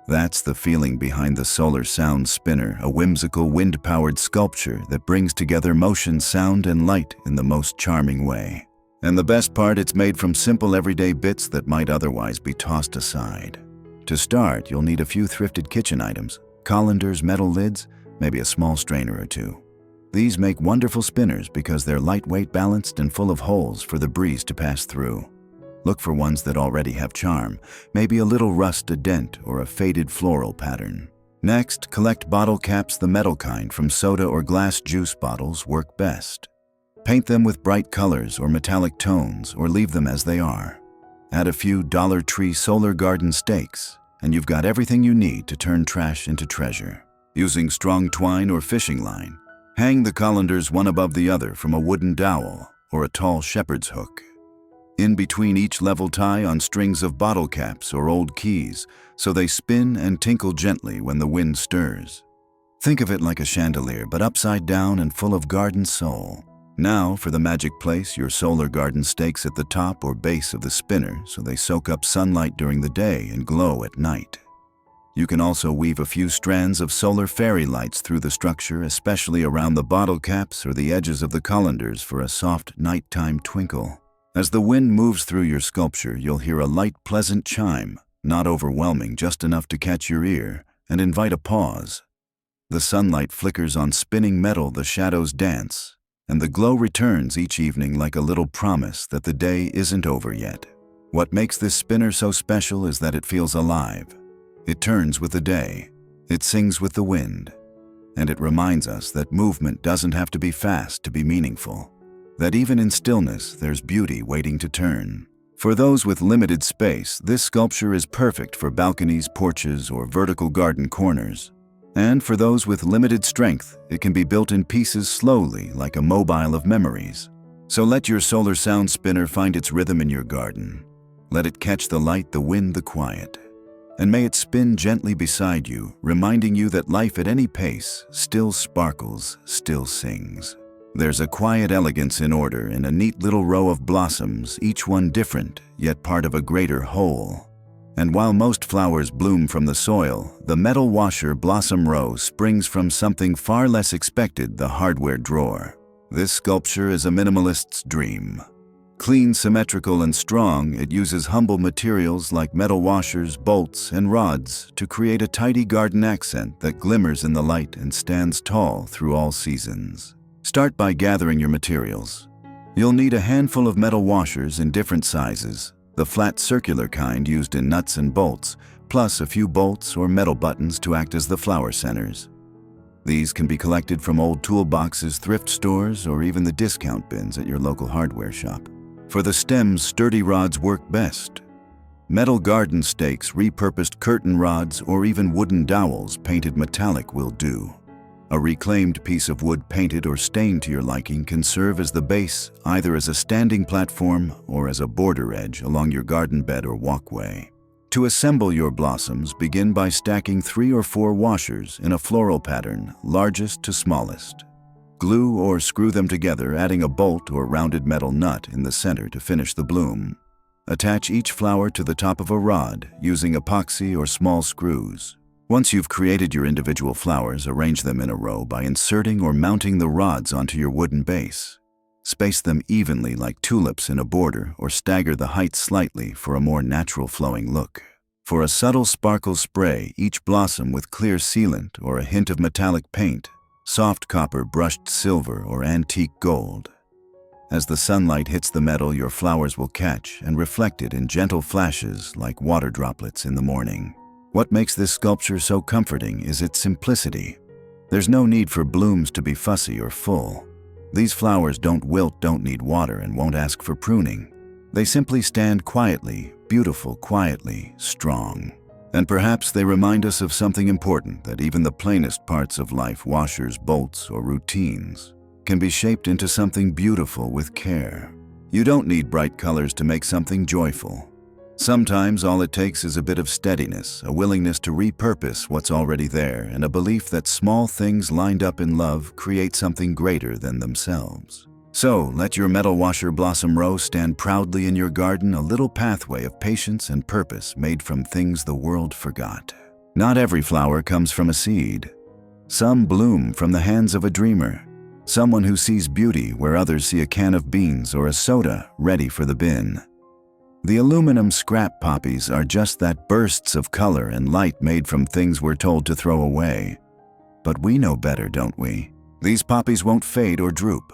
Speaker 1: That's the feeling behind the Solar Sound Spinner, a whimsical wind-powered sculpture that brings together motion, sound, and light in the most charming way. And the best part, it's made from simple everyday bits that might otherwise be tossed aside. To start, you'll need a few thrifted kitchen items, colanders, metal lids, maybe a small strainer or two. These make wonderful spinners because they're lightweight, balanced, and full of holes for the breeze to pass through. Look for ones that already have charm, maybe a little rust, a dent, or a faded floral pattern. Next, collect bottle caps. The metal kind from soda or glass juice bottles work best. Paint them with bright colors or metallic tones, or leave them as they are. Add a few Dollar Tree solar garden stakes, and you've got everything you need to turn trash into treasure. Using strong twine or fishing line, hang the colanders one above the other from a wooden dowel or a tall shepherd's hook. In between each level, tie on strings of bottle caps or old keys so they spin and tinkle gently when the wind stirs. Think of it like a chandelier, but upside down and full of garden soul. Now for the magic, place your solar garden stakes at the top or base of the spinner so they soak up sunlight during the day and glow at night. You can also weave a few strands of solar fairy lights through the structure, especially around the bottle caps or the edges of the colanders for a soft nighttime twinkle. As the wind moves through your sculpture, you'll hear a light, pleasant chime, not overwhelming, just enough to catch your ear and invite a pause. The sunlight flickers on spinning metal, the shadows dance, and the glow returns each evening like a little promise that the day isn't over yet. What makes this spinner so special is that it feels alive. It turns with the day, it sings with the wind, and it reminds us that movement doesn't have to be fast to be meaningful. That even in stillness, there's beauty waiting to turn. For those with limited space, this sculpture is perfect for balconies, porches, or vertical garden corners. And for those with limited strength, it can be built in pieces slowly, like a mobile of memories. So let your solar sound spinner find its rhythm in your garden. Let it catch the light, the wind, the quiet. And may it spin gently beside you, reminding you that life at any pace still sparkles, still sings. There's a quiet elegance in order in a neat little row of blossoms, each one different, yet part of a greater whole. And while most flowers bloom from the soil, the metal washer blossom row springs from something far less expected, the hardware drawer. This sculpture is a minimalist's dream. Clean, symmetrical, and strong, it uses humble materials like metal washers, bolts, and rods to create a tidy garden accent that glimmers in the light and stands tall through all seasons. Start by gathering your materials. You'll need a handful of metal washers in different sizes, the flat circular kind used in nuts and bolts, plus a few bolts or metal buttons to act as the flower centers. These can be collected from old toolboxes, thrift stores, or even the discount bins at your local hardware shop. For the stems, sturdy rods work best. Metal garden stakes, repurposed curtain rods, or even wooden dowels painted metallic will do. A reclaimed piece of wood painted or stained to your liking can serve as the base, either as a standing platform or as a border edge along your garden bed or walkway. To assemble your blossoms, begin by stacking 3 or 4 washers in a floral pattern, largest to smallest. Glue or screw them together, adding a bolt or rounded metal nut in the center to finish the bloom. Attach each flower to the top of a rod using epoxy or small screws. Once you've created your individual flowers, arrange them in a row by inserting or mounting the rods onto your wooden base. Space them evenly like tulips in a border, or stagger the height slightly for a more natural flowing look. For a subtle sparkle, spray each blossom with clear sealant or a hint of metallic paint, soft copper, brushed silver, or antique gold. As the sunlight hits the metal, your flowers will catch and reflect it in gentle flashes like water droplets in the morning. What makes this sculpture so comforting is its simplicity. There's no need for blooms to be fussy or full. These flowers don't wilt, don't need water, and won't ask for pruning. They simply stand quietly, beautiful, quietly, strong. And perhaps they remind us of something important, that even the plainest parts of life, washers, bolts, or routines, can be shaped into something beautiful with care. You don't need bright colors to make something joyful. Sometimes all it takes is a bit of steadiness, a willingness to repurpose what's already there, and a belief that small things lined up in love create something greater than themselves. So, let your metal washer blossom row stand proudly in your garden, a little pathway of patience and purpose made from things the world forgot. Not every flower comes from a seed. Some bloom from the hands of a dreamer, someone who sees beauty where others see a can of beans or a soda ready for the bin. The aluminum scrap poppies are just that, bursts of color and light made from things we're told to throw away. But we know better, don't we? These poppies won't fade or droop.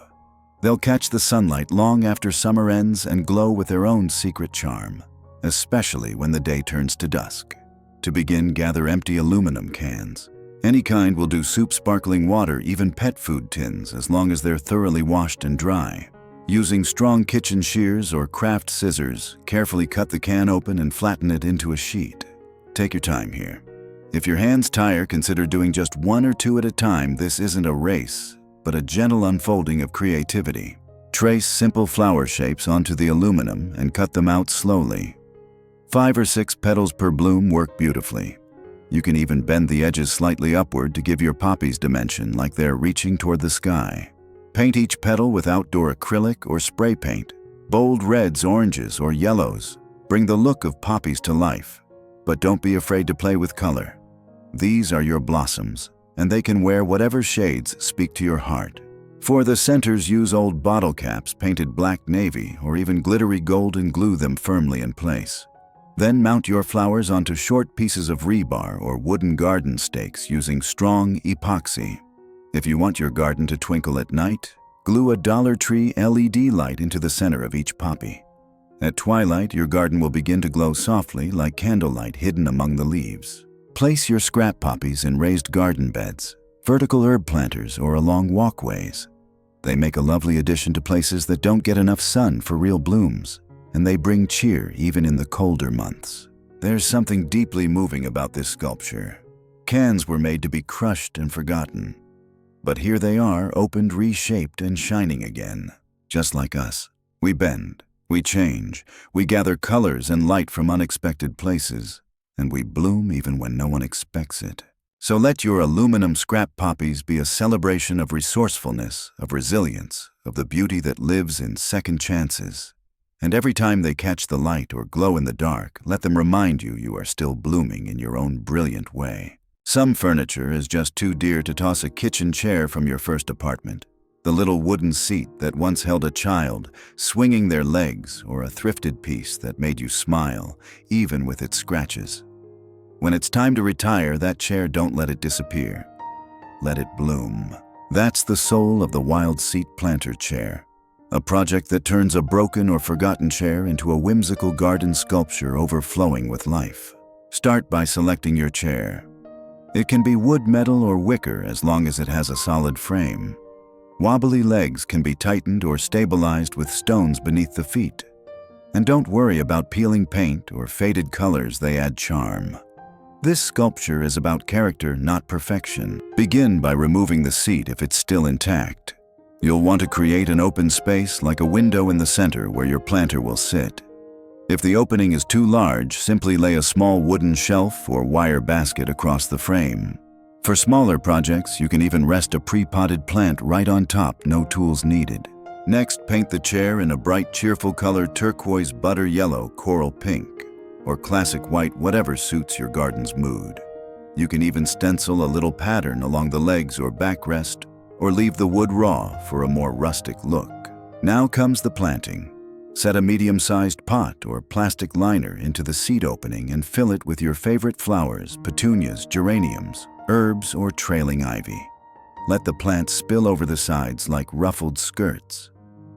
Speaker 1: They'll catch the sunlight long after summer ends and glow with their own secret charm, especially when the day turns to dusk. To begin, gather empty aluminum cans. Any kind will do: soup, sparkling water, even pet food tins, as long as they're thoroughly washed and dry. Using strong kitchen shears or craft scissors, carefully cut the can open and flatten it into a sheet. Take your time here. If your hands tire, consider doing just one or two at a time. This isn't a race, but a gentle unfolding of creativity. Trace simple flower shapes onto the aluminum and cut them out slowly. 5 or 6 petals per bloom work beautifully. You can even bend the edges slightly upward to give your poppies dimension, like they're reaching toward the sky. Paint each petal with outdoor acrylic or spray paint. Bold reds, oranges, or yellows bring the look of poppies to life. But don't be afraid to play with color. These are your blossoms, and they can wear whatever shades speak to your heart. For the centers, use old bottle caps painted black, navy, or even glittery gold and glue them firmly in place. Then mount your flowers onto short pieces of rebar or wooden garden stakes using strong epoxy. If you want your garden to twinkle at night, glue a Dollar Tree LED light into the center of each poppy. At twilight, your garden will begin to glow softly like candlelight hidden among the leaves. Place your scrap poppies in raised garden beds, vertical herb planters, or along walkways. They make a lovely addition to places that don't get enough sun for real blooms, and they bring cheer even in the colder months. There's something deeply moving about this sculpture. Cans were made to be crushed and forgotten. But here they are, opened, reshaped, and shining again. Just like us, we bend, we change, we gather colors and light from unexpected places, and we bloom even when no one expects it. So let your aluminum scrap poppies be a celebration of resourcefulness, of resilience, of the beauty that lives in second chances. And every time they catch the light or glow in the dark, let them remind you you are still blooming in your own brilliant way. Some furniture is just too dear to toss: a kitchen chair from your first apartment, the little wooden seat that once held a child swinging their legs, or a thrifted piece that made you smile, even with its scratches. When it's time to retire that chair, don't let it disappear. Let it bloom. That's the soul of the Wild Seat Planter Chair, a project that turns a broken or forgotten chair into a whimsical garden sculpture overflowing with life. Start by selecting your chair. It can be wood, metal, or wicker as long as it has a solid frame. Wobbly legs can be tightened or stabilized with stones beneath the feet. And don't worry about peeling paint or faded colors, they add charm. This sculpture is about character, not perfection. Begin by removing the seat if it's still intact. You'll want to create an open space like a window in the center where your planter will sit. If the opening is too large, simply lay a small wooden shelf or wire basket across the frame. For smaller projects, you can even rest a pre-potted plant right on top, no tools needed. Next, paint the chair in a bright, cheerful color: turquoise, butter yellow, coral pink, or classic white, whatever suits your garden's mood. You can even stencil a little pattern along the legs or backrest, or leave the wood raw for a more rustic look. Now comes the planting. Set a medium-sized pot or plastic liner into the seat opening and fill it with your favorite flowers: petunias, geraniums, herbs, or trailing ivy. Let the plants spill over the sides like ruffled skirts.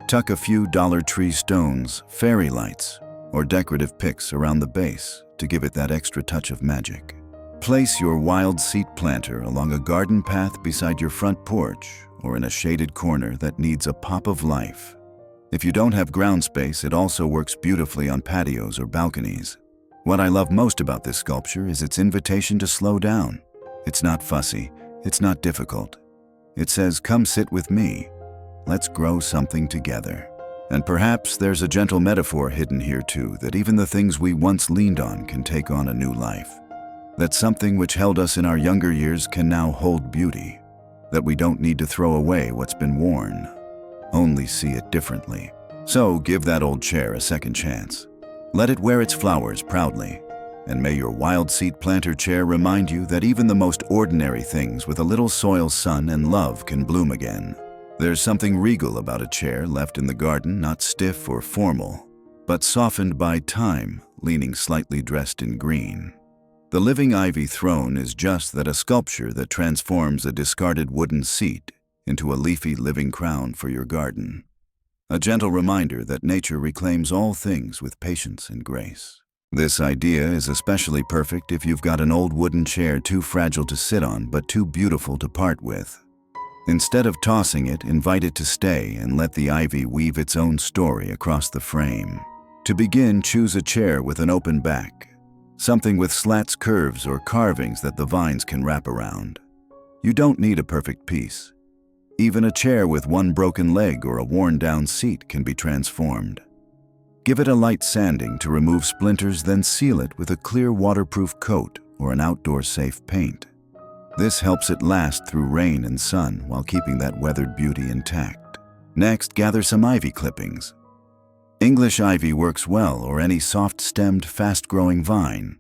Speaker 1: Tuck a few Dollar Tree stones, fairy lights, or decorative picks around the base to give it that extra touch of magic. Place your wild seat planter along a garden path beside your front porch or in a shaded corner that needs a pop of life. If you don't have ground space, it also works beautifully on patios or balconies. What I love most about this sculpture is its invitation to slow down. It's not fussy, it's not difficult. It says, "Come sit with me. Let's grow something together." And perhaps there's a gentle metaphor hidden here too, that even the things we once leaned on can take on a new life. That something which held us in our younger years can now hold beauty. That we don't need to throw away what's been worn. only see it differently. So give that old chair a second chance. Let it wear its flowers proudly. And may your wild seed planter chair remind you that even the most ordinary things with a little soil, sun, and love can bloom again. There's something regal about a chair left in the garden, not stiff or formal, but softened by time, leaning slightly dressed in green. The living ivy throne is just that, a sculpture that transforms a discarded wooden seat into a leafy living crown for your garden. A gentle reminder that nature reclaims all things with patience and grace. This idea is especially perfect if you've got an old wooden chair too fragile to sit on but too beautiful to part with. Instead of tossing it, invite it to stay and let the ivy weave its own story across the frame. To begin, choose a chair with an open back, something with slats, curves, or carvings that the vines can wrap around. You don't need a perfect piece. Even a chair with one broken leg or a worn-down seat can be transformed. Give it a light sanding to remove splinters, then seal it with a clear waterproof coat or an outdoor-safe paint. This helps it last through rain and sun while keeping that weathered beauty intact. Next, gather some ivy clippings. English ivy works well, or any soft-stemmed, fast-growing vine.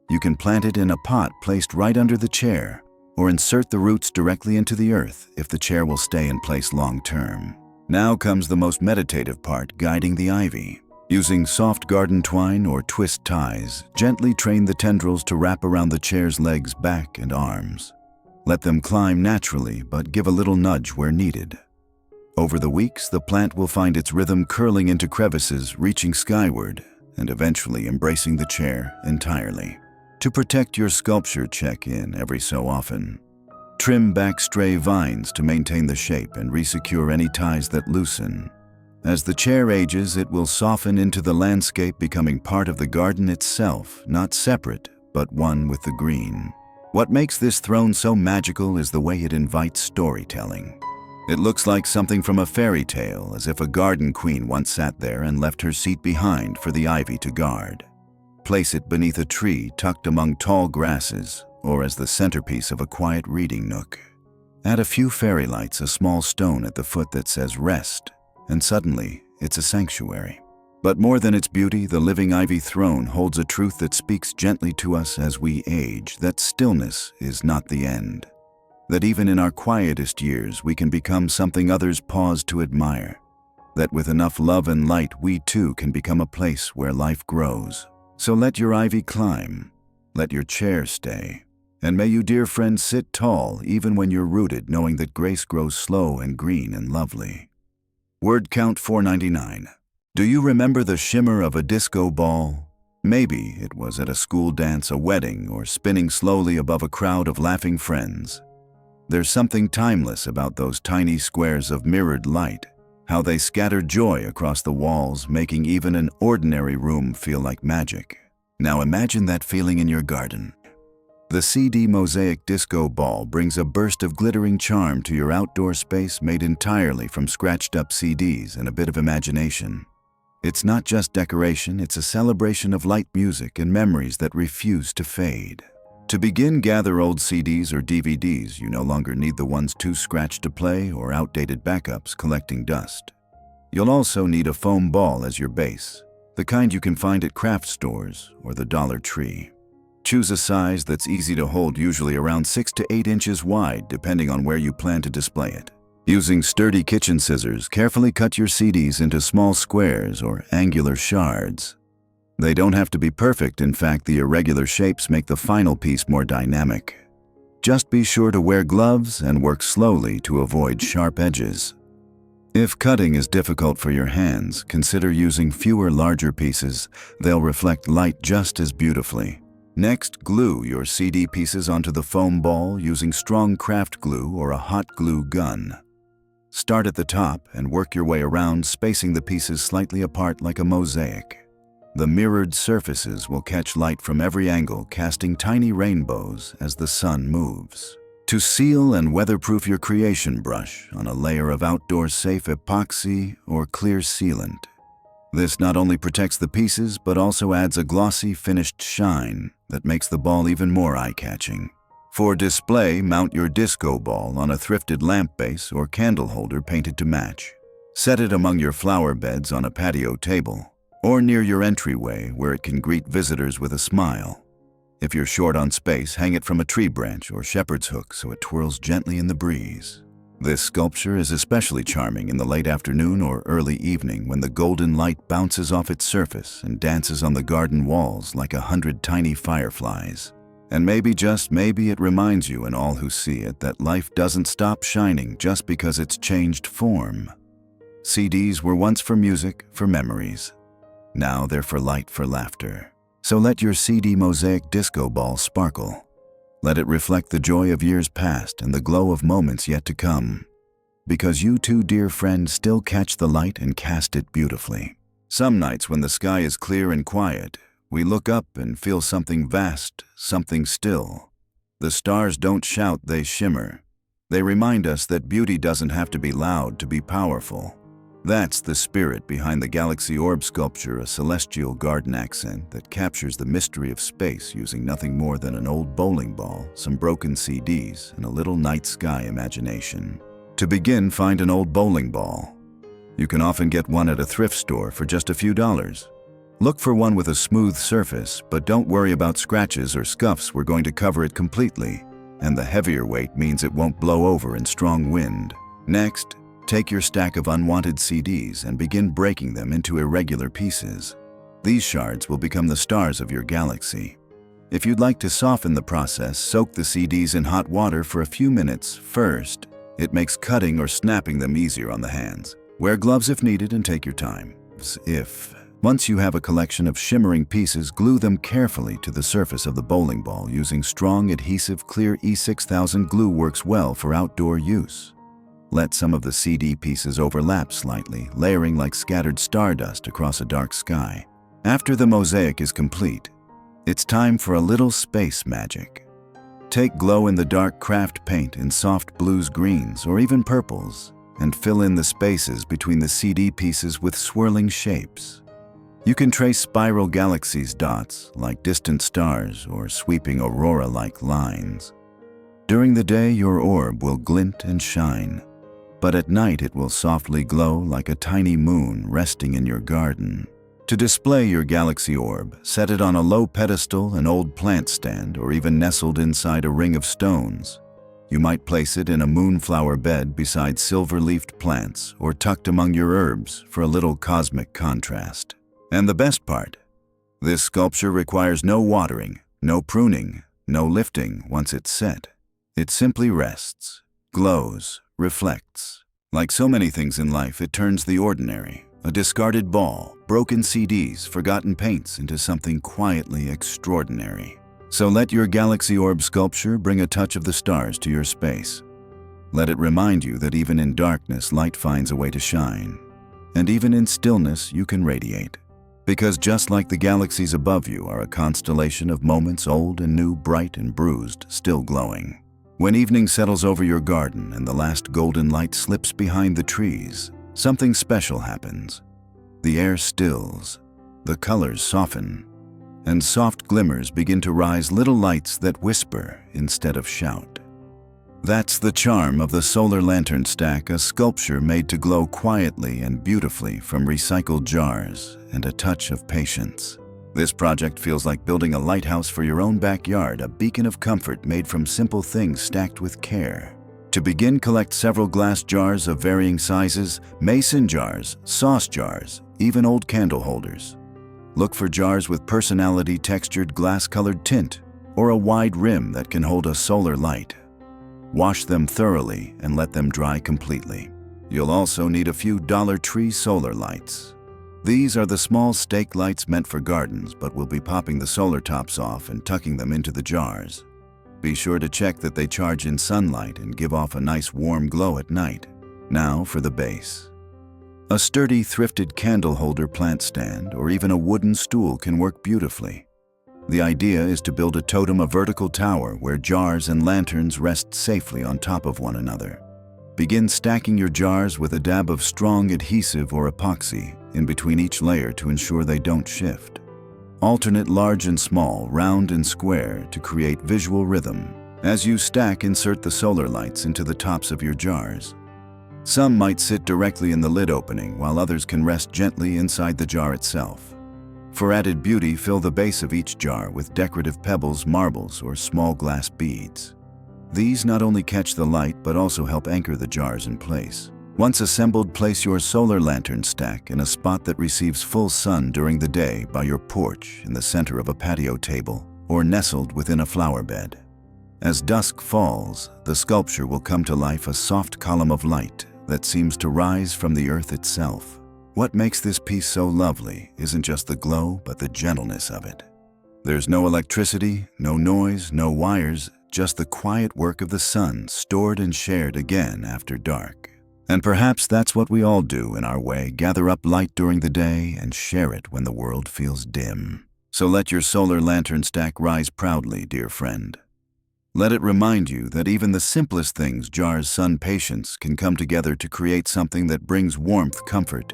Speaker 1: You can plant it in a pot placed right under the chair, or insert the roots directly into the earth if the chair will stay in place long-term. Now comes the most meditative part, guiding the ivy. Using soft garden twine or twist ties, gently train the tendrils to wrap around the chair's legs, back, and arms. Let them climb naturally, but give a little nudge where needed. Over the weeks, the plant will find its rhythm, curling into crevices, reaching skyward, and eventually embracing the chair entirely. To protect your sculpture, check in every so often. Trim back stray vines to maintain the shape and resecure any ties that loosen. As the chair ages, it will soften into the landscape, becoming part of the garden itself, not separate, but one with the green. What makes this throne so magical is the way it invites storytelling. It looks like something from a fairy tale, as if a garden queen once sat there and left her seat behind for the ivy to guard. Place it beneath a tree tucked among tall grasses, or as the centerpiece of a quiet reading nook. Add a few fairy lights, a small stone at the foot that says rest, and suddenly it's a sanctuary. But more than its beauty, the living ivy throne holds a truth that speaks gently to us as we age, that stillness is not the end. That even in our quietest years, we can become something others pause to admire. That with enough love and light, we too can become a place where life grows. So let your ivy climb, let your chair stay, and may you, dear friend, sit tall even when you're rooted, knowing that grace grows slow and green and lovely. Word count 499. Do you remember the shimmer of a disco ball? Maybe it was at a school dance, a wedding, or spinning slowly above a crowd of laughing friends. There's something timeless about those tiny squares of mirrored light, how they scatter joy across the walls, making even an ordinary room feel like magic. Now imagine that feeling in your garden. The CD Mosaic Disco Ball brings a burst of glittering charm to your outdoor space, made entirely from scratched-up CDs and a bit of imagination. It's not just decoration, it's a celebration of light, music, and memories that refuse to fade. To begin, gather old CDs or DVDs. You no longer need the ones too scratched to play or outdated backups collecting dust. You'll also need a foam ball as your base, the kind you can find at craft stores or the Dollar Tree. Choose a size that's easy to hold, usually around 6 to 8 inches wide, depending on where you plan to display it. Using sturdy kitchen scissors, carefully cut your CDs into small squares or angular shards. They don't have to be perfect. In fact, the irregular shapes make the final piece more dynamic. Just be sure to wear gloves and work slowly to avoid sharp edges. If cutting is difficult for your hands, consider using fewer larger pieces. They'll reflect light just as beautifully. Next, glue your CD pieces onto the foam ball using strong craft glue or a hot glue gun. Start at the top and work your way around, spacing the pieces slightly apart like a mosaic. The mirrored surfaces will catch light from every angle, casting tiny rainbows as the sun moves. To seal and weatherproof your creation, brush on a layer of outdoor-safe epoxy or clear sealant. This not only protects the pieces, but also adds a glossy, finished shine that makes the ball even more eye-catching. For display, mount your disco ball on a thrifted lamp base or candle holder painted to match. Set it among your flower beds on a patio table, or near your entryway where it can greet visitors with a smile. If you're short on space, hang it from a tree branch or shepherd's hook so it twirls gently in the breeze. This sculpture is especially charming in the late afternoon or early evening when the golden light bounces off its surface and dances on the garden walls like 100 tiny fireflies. And maybe, just maybe, it reminds you and all who see it that life doesn't stop shining just because it's changed form. CDs were once for music, for memories. Now they're for light, for laughter. So let your CD mosaic disco ball sparkle. Let it reflect the joy of years past and the glow of moments yet to come. Because you two, dear friend, still catch the light and cast it beautifully. Some nights when the sky is clear and quiet, we look up and feel something vast, something still. The stars don't shout, they shimmer. They remind us that beauty doesn't have to be loud to be powerful. That's the spirit behind the Galaxy Orb sculpture, a celestial garden accent that captures the mystery of space using nothing more than an old bowling ball, some broken CDs, and a little night sky imagination. To begin, find an old bowling ball. You can often get one at a thrift store for just a few dollars. Look for one with a smooth surface, but don't worry about scratches or scuffs. We're going to cover it completely, and the heavier weight means it won't blow over in strong wind. Next, take your stack of unwanted CDs and begin breaking them into irregular pieces. These shards will become the stars of your galaxy. If you'd like to soften the process, soak the CDs in hot water for a few minutes first. It makes cutting or snapping them easier on the hands. Wear gloves if needed and take your time. Once you have a collection of shimmering pieces, glue them carefully to the surface of the bowling ball using strong adhesive clear E6000 glue. Works well for outdoor use. Let some of the CD pieces overlap slightly, layering like scattered stardust across a dark sky. After the mosaic is complete, it's time for a little space magic. Take glow-in-the-dark craft paint in soft blues, greens, or even purples, and fill in the spaces between the CD pieces with swirling shapes. You can trace spiral galaxies, dots like distant stars, or sweeping aurora-like lines. During the day, your orb will glint and shine, but at night it will softly glow like a tiny moon resting in your garden. To display your galaxy orb, set it on a low pedestal, an old plant stand, or even nestled inside a ring of stones. You might place it in a moonflower bed beside silver-leafed plants, or tucked among your herbs for a little cosmic contrast. And the best part, this sculpture requires no watering, no pruning, no lifting once it's set. It simply rests, glows, reflects. Like so many things in life, it turns the ordinary, a discarded ball, broken CDs, forgotten paints, into something quietly extraordinary. So let your galaxy orb sculpture bring a touch of the stars to your space. Let it remind you that even in darkness, light finds a way to shine. And even in stillness, you can radiate. Because just like the galaxies above you are a constellation of moments, old and new, bright and bruised, still glowing. When evening settles over your garden and the last golden light slips behind the trees, something special happens. The air stills, the colors soften, and soft glimmers begin to rise, little lights that whisper instead of shout. That's the charm of the solar lantern stack, a sculpture made to glow quietly and beautifully from recycled jars and a touch of patience. This project feels like building a lighthouse for your own backyard, a beacon of comfort made from simple things stacked with care. To begin, collect several glass jars of varying sizes, mason jars, sauce jars, even old candle holders. Look for jars with personality, textured glass-colored tint, or a wide rim that can hold a solar light. Wash them thoroughly and let them dry completely. You'll also need a few Dollar Tree solar lights. These are the small stake lights meant for gardens, but we'll be popping the solar tops off and tucking them into the jars. Be sure to check that they charge in sunlight and give off a nice warm glow at night. Now for the base. A sturdy thrifted candle holder plant stand or even a wooden stool can work beautifully. The idea is to build a totem, a vertical tower where jars and lanterns rest safely on top of one another. Begin stacking your jars with a dab of strong adhesive or epoxy in between each layer to ensure they don't shift. Alternate large and small, round and square to create visual rhythm. As you stack, insert the solar lights into the tops of your jars. Some might sit directly in the lid opening, while others can rest gently inside the jar itself. For added beauty, fill the base of each jar with decorative pebbles, marbles, or small glass beads. These not only catch the light, but also help anchor the jars in place. Once assembled, place your solar lantern stack in a spot that receives full sun during the day by your porch, in the center of a patio table, or nestled within a flower bed. As dusk falls, the sculpture will come to life, a soft column of light that seems to rise from the earth itself. What makes this piece so lovely isn't just the glow, but the gentleness of it. There's no electricity, no noise, no wires, just the quiet work of the sun stored and shared again after dark. And perhaps that's what we all do in our way, gather up light during the day and share it when the world feels dim. So let your solar lantern stack rise proudly, dear friend. Let it remind you that even the simplest things, jars, sun, patience, can come together to create something that brings warmth, comfort,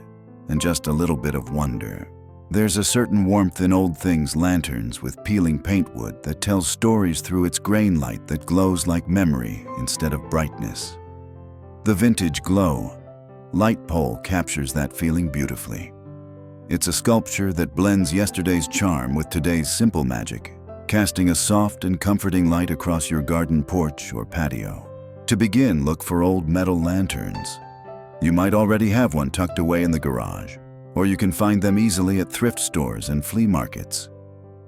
Speaker 1: and just a little bit of wonder. There's a certain warmth in old things, lanterns with peeling paintwood that tells stories through its grain light that glows like memory instead of brightness. The vintage glow light pole captures that feeling beautifully. It's a sculpture that blends yesterday's charm with today's simple magic, casting a soft and comforting light across your garden porch or patio. To begin, look for old metal lanterns. You might already have one tucked away in the garage, or you can find them easily at thrift stores and flea markets.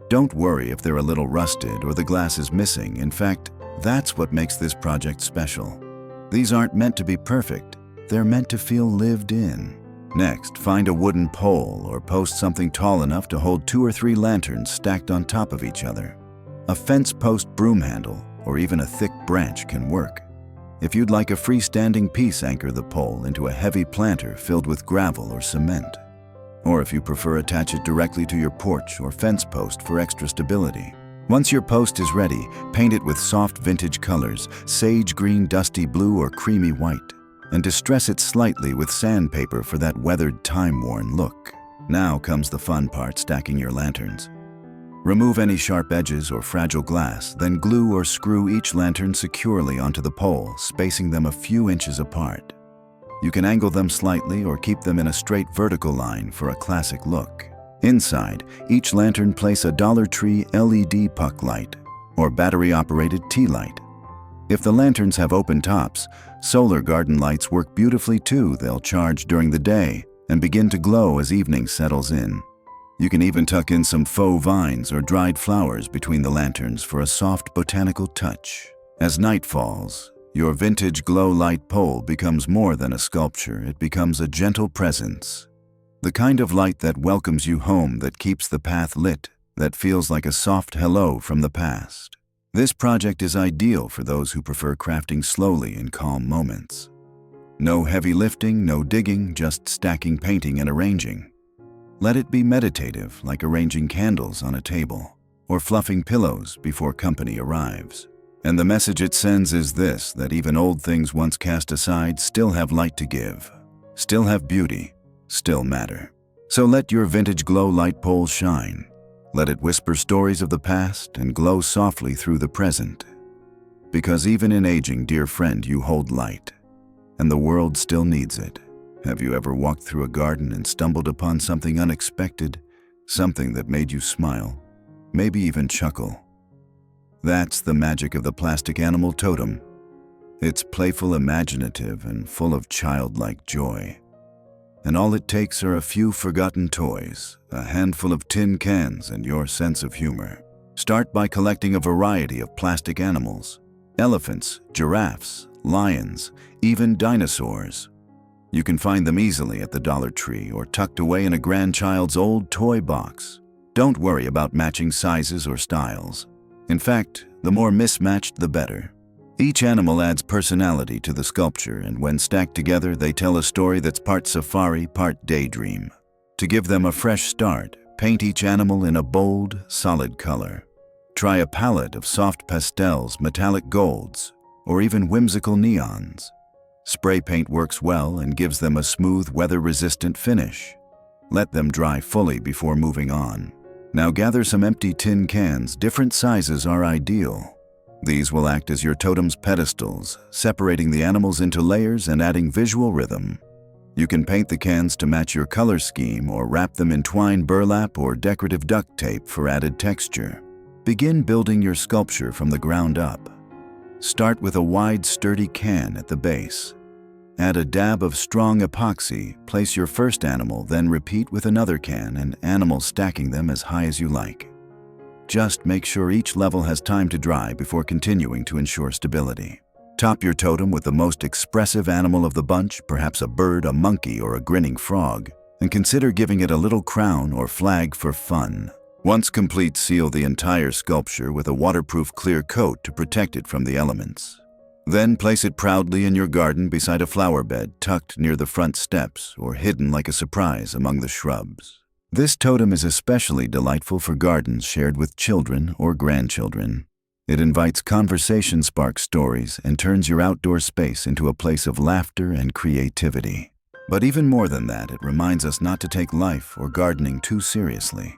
Speaker 1: Don't worry if they're a little rusted or the glass is missing. In fact, that's what makes this project special. These aren't meant to be perfect, they're meant to feel lived in. Next, find a wooden pole or post something tall enough to hold 2 or 3 lanterns stacked on top of each other. A fence post, broom handle, or even a thick branch can work. If you'd like a freestanding piece, anchor the pole into a heavy planter filled with gravel or cement. Or if you prefer, attach it directly to your porch or fence post for extra stability. Once your post is ready, paint it with soft vintage colors, sage green, dusty blue, or creamy white, and distress it slightly with sandpaper for that weathered, time-worn look. Now comes the fun part, stacking your lanterns. Remove any sharp edges or fragile glass, then glue or screw each lantern securely onto the pole, spacing them a few inches apart. You can angle them slightly or keep them in a straight vertical line for a classic look. Inside, each lantern place a Dollar Tree LED puck light or battery-operated tea light. If the lanterns have open tops, solar garden lights work beautifully too. They'll charge during the day and begin to glow as evening settles in. You can even tuck in some faux vines or dried flowers between the lanterns for a soft botanical touch. As night falls, your vintage glow light pole becomes more than a sculpture. It becomes a gentle presence. The kind of light that welcomes you home, that keeps the path lit, that feels like a soft hello from the past. This project is ideal for those who prefer crafting slowly in calm moments. No heavy lifting, no digging, just stacking, painting, and arranging. Let it be meditative, like arranging candles on a table, or fluffing pillows before company arrives. And the message it sends is this, that even old things once cast aside still have light to give, still have beauty, still matter. So let your vintage glow light pole shine. Let it whisper stories of the past and glow softly through the present. Because even in aging, dear friend, you hold light, and the world still needs it. Have you ever walked through a garden and stumbled upon something unexpected, something that made you smile, maybe even chuckle? That's the magic of the plastic animal totem. It's playful, imaginative, and full of childlike joy. And all it takes are a few forgotten toys, a handful of tin cans, and your sense of humor. Start by collecting a variety of plastic animals: elephants, giraffes, lions, even dinosaurs. You can find them easily at the Dollar Tree or tucked away in a grandchild's old toy box. Don't worry about matching sizes or styles. In fact, the more mismatched, the better. Each animal adds personality to the sculpture, and when stacked together, they tell a story that's part safari, part daydream. To give them a fresh start, paint each animal in a bold, solid color. Try a palette of soft pastels, metallic golds, or even whimsical neons. Spray paint works well and gives them a smooth, weather-resistant finish. Let them dry fully before moving on. Now gather some empty tin cans. Different sizes are ideal. These will act as your totem's pedestals, separating the animals into layers and adding visual rhythm. You can paint the cans to match your color scheme or wrap them in twine burlap or decorative duct tape for added texture. Begin building your sculpture from the ground up. Start with a wide, sturdy can at the base. Add a dab of strong epoxy, place your first animal, then repeat with another can and animals, stacking them as high as you like. Just make sure each level has time to dry before continuing to ensure stability. Top your totem with the most expressive animal of the bunch, perhaps a bird, a monkey, or a grinning frog, and consider giving it a little crown or flag for fun. Once complete, seal the entire sculpture with a waterproof clear coat to protect it from the elements. Then place it proudly in your garden beside a flower bed tucked near the front steps or hidden like a surprise among the shrubs. This totem is especially delightful for gardens shared with children or grandchildren. It invites conversation, sparks stories, and turns your outdoor space into a place of laughter and creativity. But even more than that, it reminds us not to take life or gardening too seriously.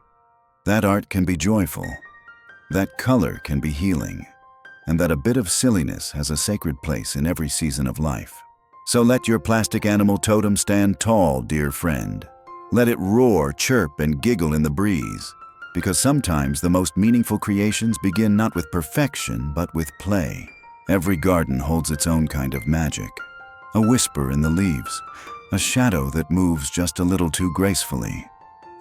Speaker 1: That art can be joyful, that color can be healing, and that a bit of silliness has a sacred place in every season of life. So let your plastic animal totem stand tall, dear friend. Let it roar, chirp, and giggle in the breeze, because sometimes the most meaningful creations begin not with perfection, but with play. Every garden holds its own kind of magic. A whisper in the leaves, a shadow that moves just a little too gracefully.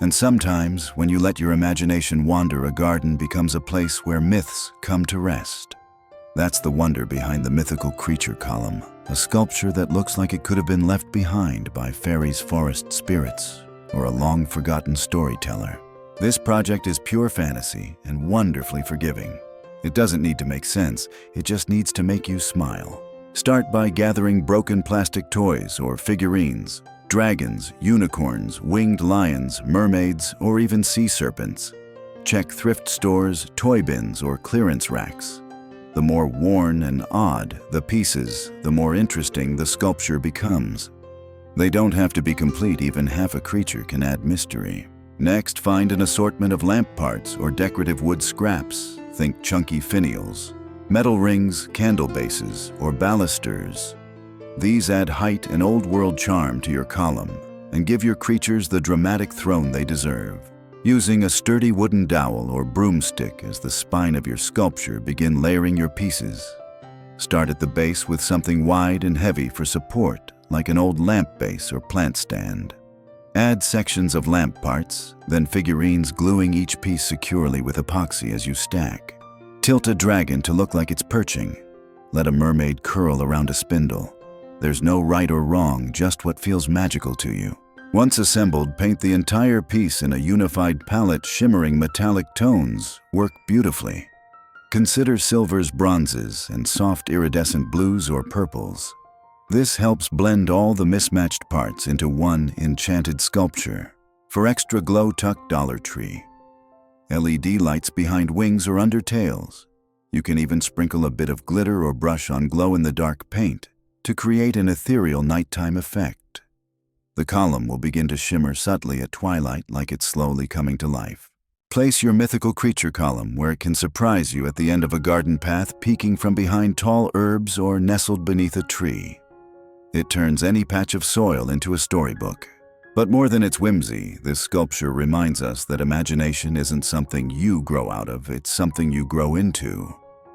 Speaker 1: And sometimes, when you let your imagination wander, a garden becomes a place where myths come to rest. That's the wonder behind the mythical creature column, a sculpture that looks like it could have been left behind by fairies, forest spirits, or a long-forgotten storyteller. This project is pure fantasy and wonderfully forgiving. It doesn't need to make sense, it just needs to make you smile. Start by gathering broken plastic toys or figurines, dragons, unicorns, winged lions, mermaids, or even sea serpents. Check thrift stores, toy bins, or clearance racks. The more worn and odd the pieces, the more interesting the sculpture becomes. They don't have to be complete, even half a creature can add mystery. Next, find an assortment of lamp parts or decorative wood scraps. Think chunky finials, metal rings, candle bases, or balusters. These add height and old-world charm to your column and give your creatures the dramatic throne they deserve. Using a sturdy wooden dowel or broomstick as the spine of your sculpture, begin layering your pieces. Start at the base with something wide and heavy for support, like an old lamp base or plant stand. Add sections of lamp parts, then figurines, gluing each piece securely with epoxy as you stack. Tilt a dragon to look like it's perching. Let a mermaid curl around a spindle. There's no right or wrong, just what feels magical to you. Once assembled, paint the entire piece in a unified palette. Shimmering metallic tones work beautifully. Consider silvers, bronzes, and soft iridescent blues or purples. This helps blend all the mismatched parts into one enchanted sculpture. For extra glow, tuck Dollar Tree LED lights behind wings or under tails. You can even sprinkle a bit of glitter or brush on glow-in-the-dark paint to create an ethereal nighttime effect. The column will begin to shimmer subtly at twilight, like it's slowly coming to life. Place your mythical creature column where it can surprise you at the end of a garden path, peeking from behind tall herbs or nestled beneath a tree. It turns any patch of soil into a storybook. But more than its whimsy, this sculpture reminds us that imagination isn't something you grow out of, it's something you grow into.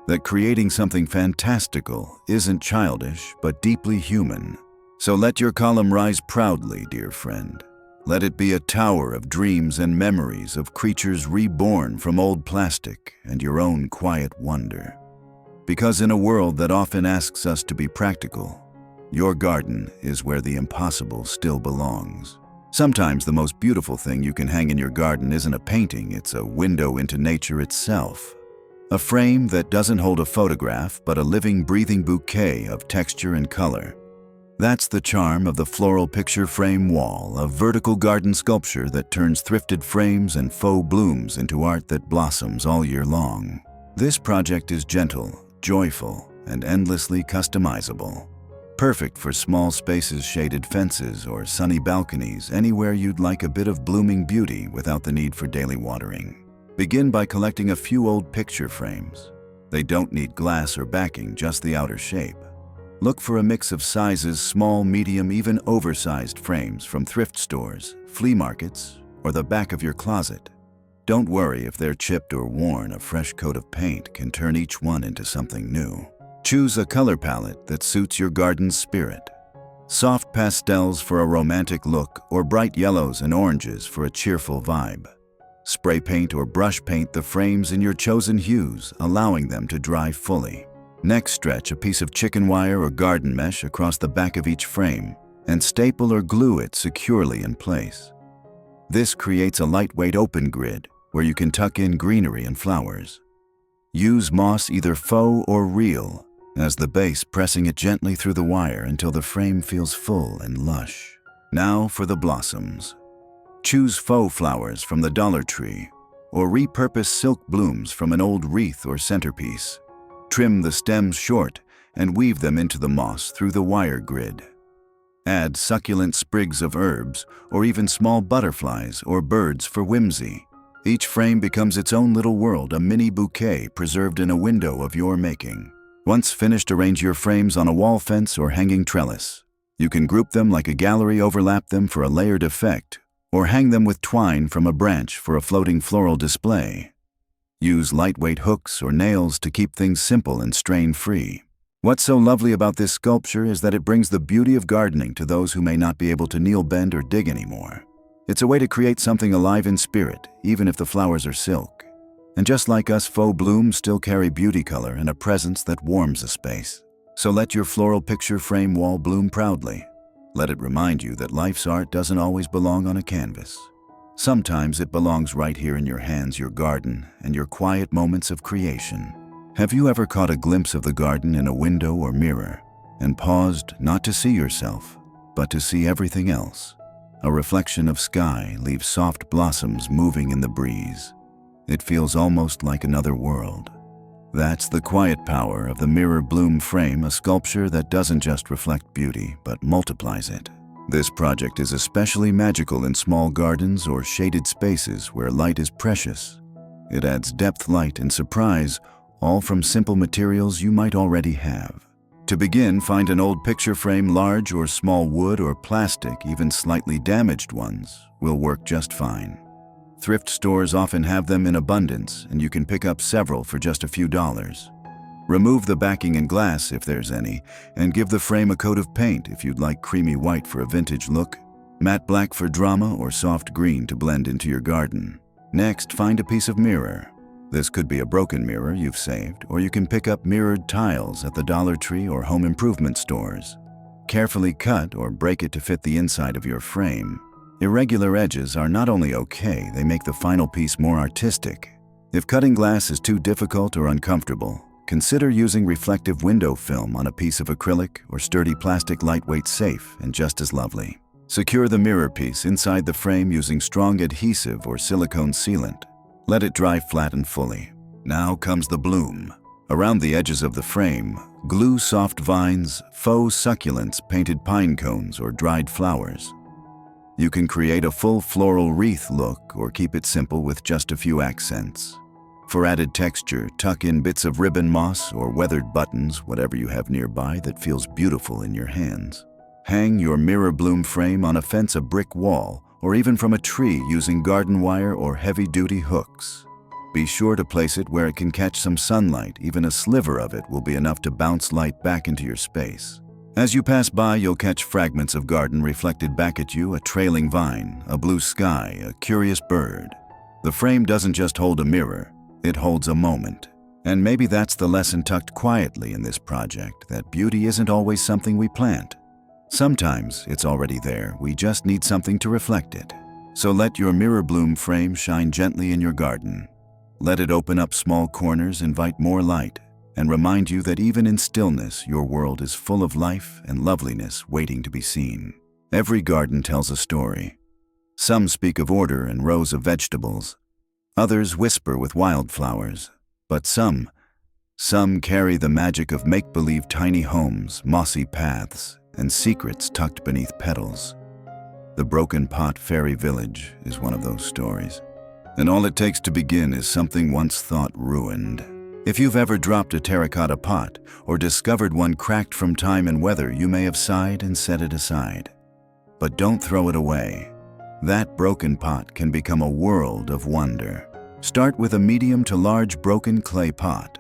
Speaker 1: That creating something fantastical isn't childish, but deeply human. So let your column rise proudly, dear friend. Let it be a tower of dreams and memories of creatures reborn from old plastic and your own quiet wonder. Because in a world that often asks us to be practical, your garden is where the impossible still belongs. Sometimes the most beautiful thing you can hang in your garden isn't a painting, it's a window into nature itself. A frame that doesn't hold a photograph, but a living, breathing bouquet of texture and color. That's the charm of the floral picture frame wall, a vertical garden sculpture that turns thrifted frames and faux blooms into art that blossoms all year long. This project is gentle, joyful, and endlessly customizable. Perfect for small spaces, shaded fences, or sunny balconies, anywhere you'd like a bit of blooming beauty without the need for daily watering. Begin by collecting a few old picture frames. They don't need glass or backing, just the outer shape. Look for a mix of sizes, small, medium, even oversized frames from thrift stores, flea markets, or the back of your closet. Don't worry if they're chipped or worn, a fresh coat of paint can turn each one into something new. Choose a color palette that suits your garden's spirit. Soft pastels for a romantic look, or bright yellows and oranges for a cheerful vibe. Spray paint or brush paint the frames in your chosen hues, allowing them to dry fully. Next, stretch a piece of chicken wire or garden mesh across the back of each frame and staple or glue it securely in place. This creates a lightweight open grid where you can tuck in greenery and flowers. Use moss, either faux or real, as the base, pressing it gently through the wire until the frame feels full and lush. Now for the blossoms. Choose faux flowers from the Dollar Tree or repurpose silk blooms from an old wreath or centerpiece. Trim the stems short and weave them into the moss through the wire grid. Add succulent sprigs of herbs or even small butterflies or birds for whimsy. Each frame becomes its own little world, a mini bouquet preserved in a window of your making. Once finished, arrange your frames on a wall fence or hanging trellis. You can group them like a gallery, overlap them for a layered effect, or hang them with twine from a branch for a floating floral display. Use lightweight hooks or nails to keep things simple and strain-free. What's so lovely about this sculpture is that it brings the beauty of gardening to those who may not be able to kneel, bend, or dig anymore. It's a way to create something alive in spirit, even if the flowers are silk. And just like us, faux blooms still carry beauty, color, and a presence that warms a space. So let your floral picture frame wall bloom proudly. Let it remind you that life's art doesn't always belong on a canvas. Sometimes it belongs right here in your hands, your garden, and your quiet moments of creation. Have you ever caught a glimpse of the garden in a window or mirror and paused not to see yourself, but to see everything else? A reflection of sky leaves soft blossoms moving in the breeze. It feels almost like another world. That's the quiet power of the mirror bloom frame, a sculpture that doesn't just reflect beauty, but multiplies it. This project is especially magical in small gardens or shaded spaces where light is precious. It adds depth, light, and surprise, all from simple materials you might already have. To begin, find an old picture frame, large or small, wood or plastic, even slightly damaged ones will work just fine. Thrift stores often have them in abundance, and you can pick up several for just a few dollars. Remove the backing and glass if there's any, and give the frame a coat of paint if you'd like creamy white for a vintage look, matte black for drama, or soft green to blend into your garden. Next, find a piece of mirror. This could be a broken mirror you've saved, or you can pick up mirrored tiles at the Dollar Tree or home improvement stores. Carefully cut or break it to fit the inside of your frame. Irregular edges are not only okay, they make the final piece more artistic. If cutting glass is too difficult or uncomfortable, consider using reflective window film on a piece of acrylic or sturdy plastic, lightweight, safe, and just as lovely. Secure the mirror piece inside the frame using strong adhesive or silicone sealant. Let it dry flat and fully. Now comes the bloom. Around the edges of the frame, glue soft vines, faux succulents, painted pine cones, or dried flowers. You can create a full floral wreath look or keep it simple with just a few accents. For added texture, tuck in bits of ribbon, moss, or weathered buttons, whatever you have nearby that feels beautiful in your hands. Hang your mirror bloom frame on a fence, a brick wall, or even from a tree using garden wire or heavy-duty hooks. Be sure to place it where it can catch some sunlight. Even a sliver of it will be enough to bounce light back into your space. As you pass by, you'll catch fragments of garden reflected back at you, a trailing vine, a blue sky, a curious bird. The frame doesn't just hold a mirror, it holds a moment. And maybe that's the lesson tucked quietly in this project, that beauty isn't always something we plant. Sometimes it's already there, we just need something to reflect it. So let your mirror bloom frame shine gently in your garden. Let it open up small corners, invite more light, and remind you that even in stillness, your world is full of life and loveliness waiting to be seen. Every garden tells a story. Some speak of order and rows of vegetables. Others whisper with wildflowers. But some carry the magic of make-believe tiny homes, mossy paths, and secrets tucked beneath petals. The Broken Pot Fairy Village is one of those stories. And all it takes to begin is something once thought ruined. If you've ever dropped a terracotta pot or discovered one cracked from time and weather, you may have sighed and set it aside. But don't throw it away. That broken pot can become a world of wonder. Start with a medium to large broken clay pot.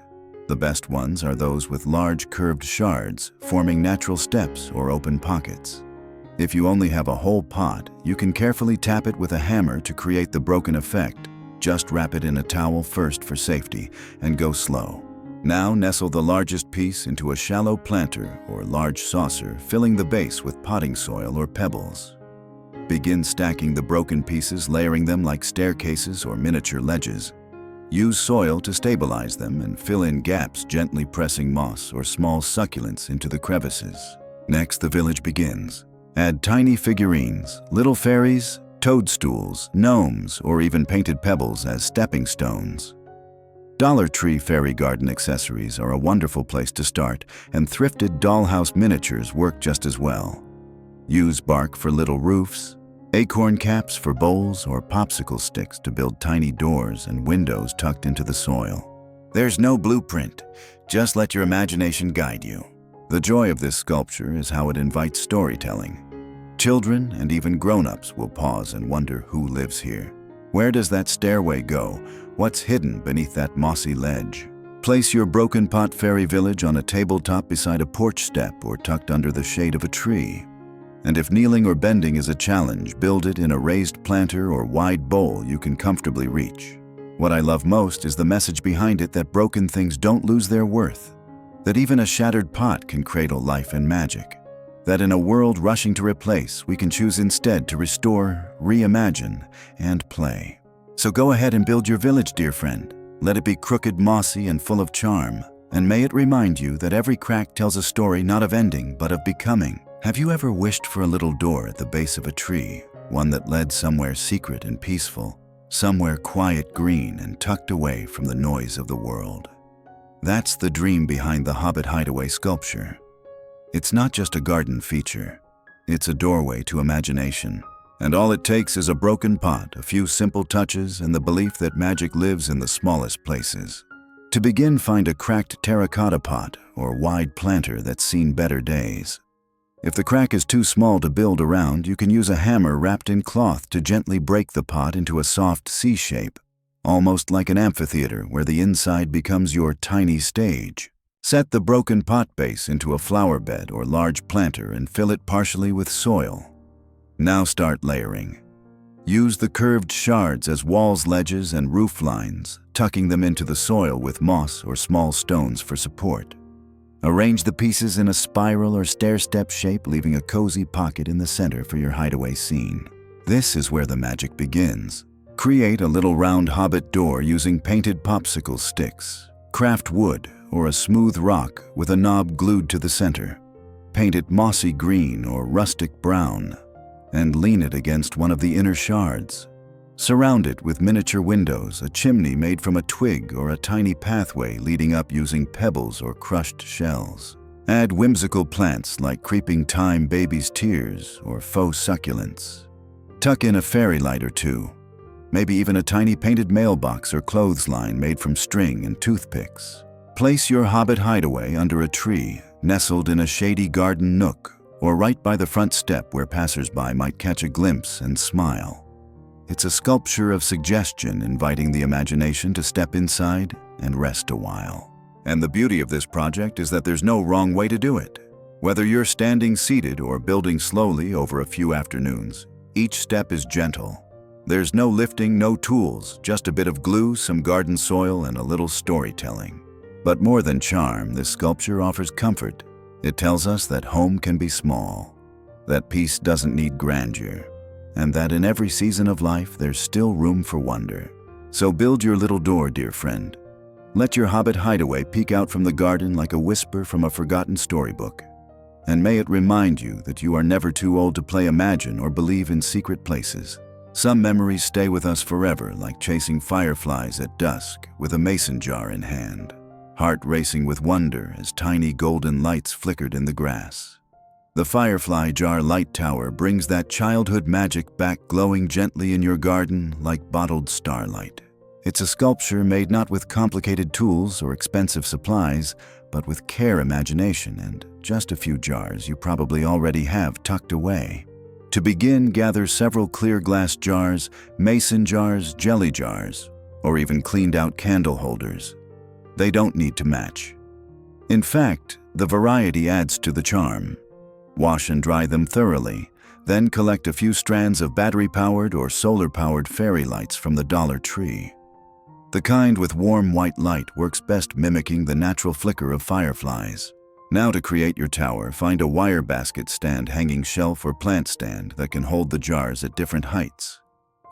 Speaker 1: The best ones are those with large curved shards, forming natural steps or open pockets. If you only have a whole pot, you can carefully tap it with a hammer to create the broken effect. Just wrap it in a towel first for safety and go slow. Now nestle the largest piece into a shallow planter or large saucer, filling the base with potting soil or pebbles. Begin stacking the broken pieces, layering them like staircases or miniature ledges. Use soil to stabilize them and fill in gaps, gently pressing moss or small succulents into the crevices. Next, the village begins. Add tiny figurines, little fairies, toadstools, gnomes, or even painted pebbles as stepping stones. Dollar Tree fairy garden accessories are a wonderful place to start, and thrifted dollhouse miniatures work just as well. Use bark for little roofs, acorn caps for bowls, or popsicle sticks to build tiny doors and windows tucked into the soil. There's no blueprint, just let your imagination guide you. The joy of this sculpture is how it invites storytelling. Children and even grown-ups will pause and wonder who lives here. Where does that stairway go? What's hidden beneath that mossy ledge? Place your broken pot fairy village on a tabletop beside a porch step or tucked under the shade of a tree. And if kneeling or bending is a challenge, build it in a raised planter or wide bowl you can comfortably reach. What I love most is the message behind it, that broken things don't lose their worth. That even a shattered pot can cradle life and magic. That in a world rushing to replace, we can choose instead to restore, reimagine, and play. So go ahead and build your village, dear friend. Let it be crooked, mossy, and full of charm. And may it remind you that every crack tells a story not of ending, but of becoming. Have you ever wished for a little door at the base of a tree? One that led somewhere secret and peaceful, somewhere quiet, green, and tucked away from the noise of the world. That's the dream behind the Hobbit Hideaway sculpture. It's not just a garden feature. It's a doorway to imagination. And all it takes is a broken pot, a few simple touches, and the belief that magic lives in the smallest places. To begin, find a cracked terracotta pot or wide planter that's seen better days. If the crack is too small to build around, you can use a hammer wrapped in cloth to gently break the pot into a soft C shape, almost like an amphitheater where the inside becomes your tiny stage. Set the broken pot base into a flower bed or large planter and fill it partially with soil. Now start layering. Use the curved shards as walls, ledges, and roof lines, tucking them into the soil with moss or small stones for support. Arrange the pieces in a spiral or stair-step shape, leaving a cozy pocket in the center for your hideaway scene. This is where the magic begins. Create a little round hobbit door using painted popsicle sticks. Craft wood or a smooth rock with a knob glued to the center. Paint it mossy green or rustic brown, and lean it against one of the inner shards. Surround it with miniature windows, a chimney made from a twig, or a tiny pathway leading up using pebbles or crushed shells. Add whimsical plants like creeping thyme, baby's tears, or faux succulents. Tuck in a fairy light or two, maybe even a tiny painted mailbox or clothesline made from string and toothpicks. Place your Hobbit hideaway under a tree, nestled in a shady garden nook, or right by the front step where passersby might catch a glimpse and smile. It's a sculpture of suggestion, inviting the imagination to step inside and rest a while. And the beauty of this project is that there's no wrong way to do it. Whether you're standing seated or building slowly over a few afternoons, each step is gentle. There's no lifting, no tools, just a bit of glue, some garden soil, and a little storytelling. But more than charm, this sculpture offers comfort. It tells us that home can be small, that peace doesn't need grandeur, and that in every season of life there's still room for wonder. So build your little door, dear friend. Let your Hobbit hideaway peek out from the garden like a whisper from a forgotten storybook. And may it remind you that you are never too old to play, imagine, or believe in secret places. Some memories stay with us forever, like chasing fireflies at dusk with a mason jar in hand. Heart racing with wonder as tiny golden lights flickered in the grass. The firefly jar light tower brings that childhood magic back, glowing gently in your garden like bottled starlight. It's a sculpture made not with complicated tools or expensive supplies, but with care, imagination, and just a few jars you probably already have tucked away. To begin, gather several clear glass jars, mason jars, jelly jars, or even cleaned out candle holders. They don't need to match. In fact, the variety adds to the charm. Wash and dry them thoroughly, then collect a few strands of battery-powered or solar-powered fairy lights from the Dollar Tree. The kind with warm white light works best mimicking the natural flicker of fireflies. Now to create your tower, find a wire basket stand, hanging shelf, or plant stand that can hold the jars at different heights.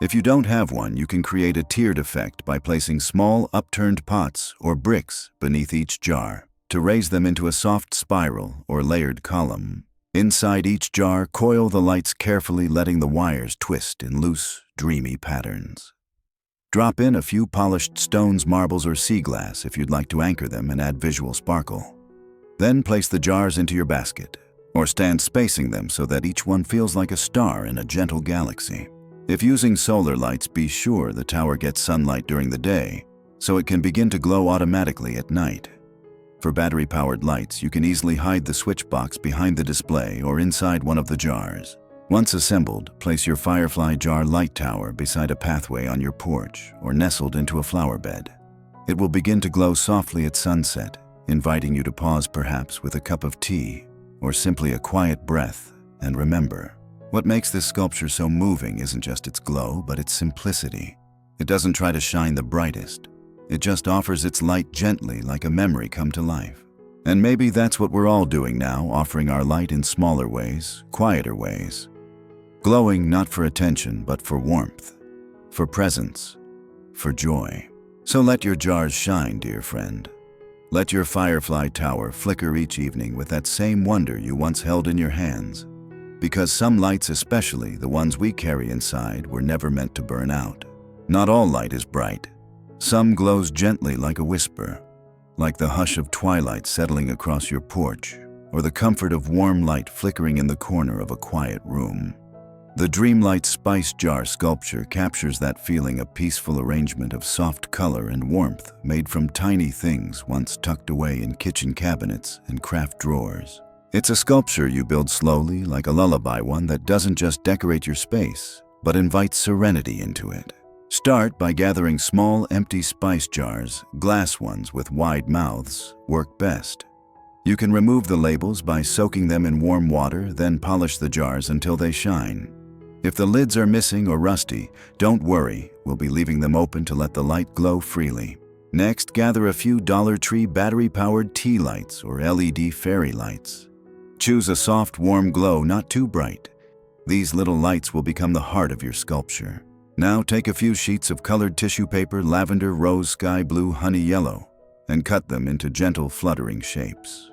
Speaker 1: If you don't have one, you can create a tiered effect by placing small upturned pots or bricks beneath each jar to raise them into a soft spiral or layered column. Inside each jar, coil the lights carefully, letting the wires twist in loose, dreamy patterns. Drop in a few polished stones, marbles, or sea glass if you'd like to anchor them and add visual sparkle. Then place the jars into your basket, or stand spacing them so that each one feels like a star in a gentle galaxy. If using solar lights, be sure the tower gets sunlight during the day, so it can begin to glow automatically at night. For battery-powered lights, you can easily hide the switch box behind the display or inside one of the jars. Once assembled, place your firefly jar light tower beside a pathway on your porch or nestled into a flower bed. It will begin to glow softly at sunset, inviting you to pause, perhaps with a cup of tea or simply a quiet breath. And remember, what makes this sculpture so moving isn't just its glow, but its simplicity. It doesn't try to shine the brightest. It just offers its light gently, like a memory come to life. And maybe that's what we're all doing now, offering our light in smaller ways, quieter ways. Glowing not for attention, but for warmth, for presence, for joy. So let your jars shine, dear friend. Let your firefly tower flicker each evening with that same wonder you once held in your hands. Because some lights, especially the ones we carry inside, were never meant to burn out. Not all light is bright. Some glows gently like a whisper, like the hush of twilight settling across your porch, or the comfort of warm light flickering in the corner of a quiet room. The Dreamlight Spice Jar sculpture captures that feeling, a peaceful arrangement of soft color and warmth made from tiny things once tucked away in kitchen cabinets and craft drawers. It's a sculpture you build slowly, like a lullaby, one that doesn't just decorate your space, but invites serenity into it. Start by gathering small, empty spice jars. Glass ones with wide mouths work best. You can remove the labels by soaking them in warm water, then polish the jars until they shine. If the lids are missing or rusty, don't worry, we'll be leaving them open to let the light glow freely. Next, gather a few Dollar Tree battery-powered tea lights or LED fairy lights. Choose a soft, warm glow, not too bright. These little lights will become the heart of your sculpture. Now take a few sheets of colored tissue paper, lavender, rose, sky blue, honey yellow, and cut them into gentle, fluttering shapes.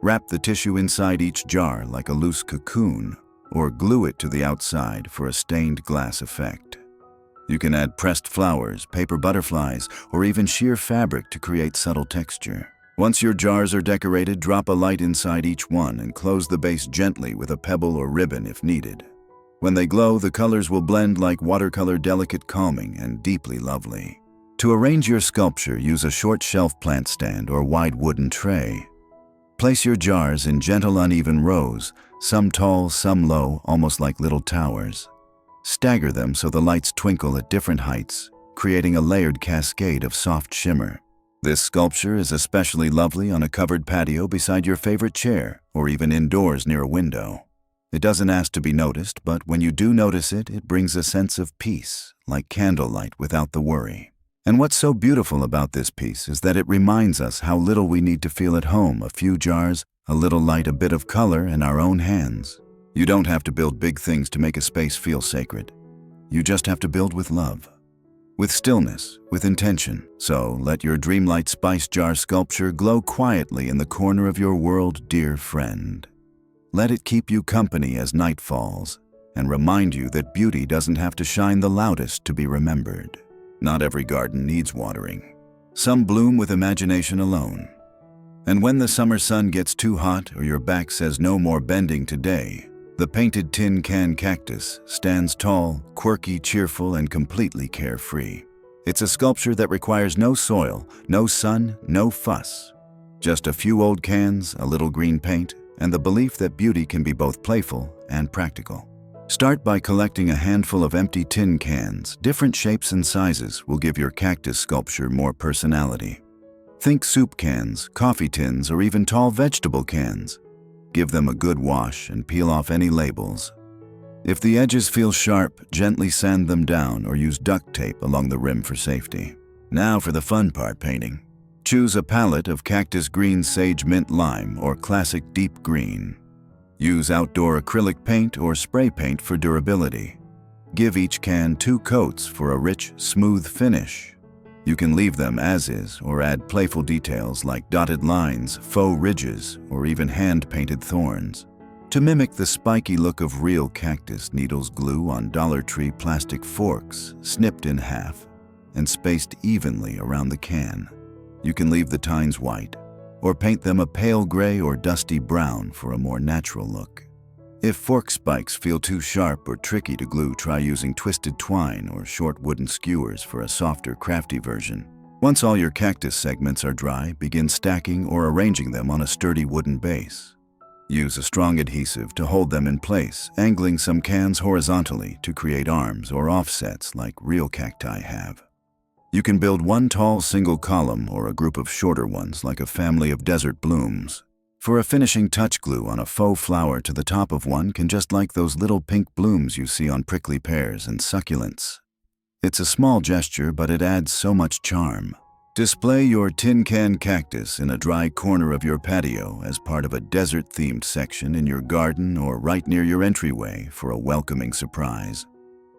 Speaker 1: Wrap the tissue inside each jar like a loose cocoon, or glue it to the outside for a stained glass effect. You can add pressed flowers, paper butterflies, or even sheer fabric to create subtle texture. Once your jars are decorated, drop a light inside each one and close the base gently with a pebble or ribbon if needed. When they glow, the colors will blend like watercolor, delicate, calming, and deeply lovely. To arrange your sculpture, use a short shelf plant stand or wide wooden tray. Place your jars in gentle, uneven rows, some tall, some low, almost like little towers. Stagger them so the lights twinkle at different heights, creating a layered cascade of soft shimmer. This sculpture is especially lovely on a covered patio beside your favorite chair, or even indoors near a window. It doesn't ask to be noticed, but when you do notice it, it brings a sense of peace, like candlelight without the worry. And what's so beautiful about this piece is that it reminds us how little we need to feel at home. A few jars, a little light, a bit of color in our own hands. You don't have to build big things to make a space feel sacred. You just have to build with love, with stillness, with intention. So let your Dreamlight Spice Jar sculpture glow quietly in the corner of your world, dear friend. Let it keep you company as night falls, and remind you that beauty doesn't have to shine the loudest to be remembered. Not every garden needs watering. Some bloom with imagination alone. And when the summer sun gets too hot or your back says no more bending today, the painted tin can cactus stands tall, quirky, cheerful, and completely carefree. It's a sculpture that requires no soil, no sun, no fuss. Just a few old cans, a little green paint, and the belief that beauty can be both playful and practical. Start by collecting a handful of empty tin cans. Different shapes and sizes will give your cactus sculpture more personality. Think soup cans, coffee tins, or even tall vegetable cans. Give them a good wash and peel off any labels. If the edges feel sharp, gently sand them down or use duct tape along the rim for safety. Now for the fun part, painting. Choose a palette of cactus green, sage, mint, lime, or classic deep green. Use outdoor acrylic paint or spray paint for durability. Give each can 2 coats for a rich, smooth finish. You can leave them as is or add playful details like dotted lines, faux ridges, or even hand-painted thorns. To mimic the spiky look of real cactus, needles glue on Dollar Tree plastic forks, snipped in half and spaced evenly around the can. You can leave the tines white, or paint them a pale gray or dusty brown for a more natural look. If fork spikes feel too sharp or tricky to glue, try using twisted twine or short wooden skewers for a softer, crafty version. Once all your cactus segments are dry, begin stacking or arranging them on a sturdy wooden base. Use a strong adhesive to hold them in place, angling some cans horizontally to create arms or offsets like real cacti have. You can build one tall single column or a group of shorter ones like a family of desert blooms. For a finishing touch, glue on a faux flower to the top of one can just like those little pink blooms you see on prickly pears and succulents. It's a small gesture, but it adds so much charm. Display your tin can cactus in a dry corner of your patio as part of a desert-themed section in your garden or right near your entryway for a welcoming surprise.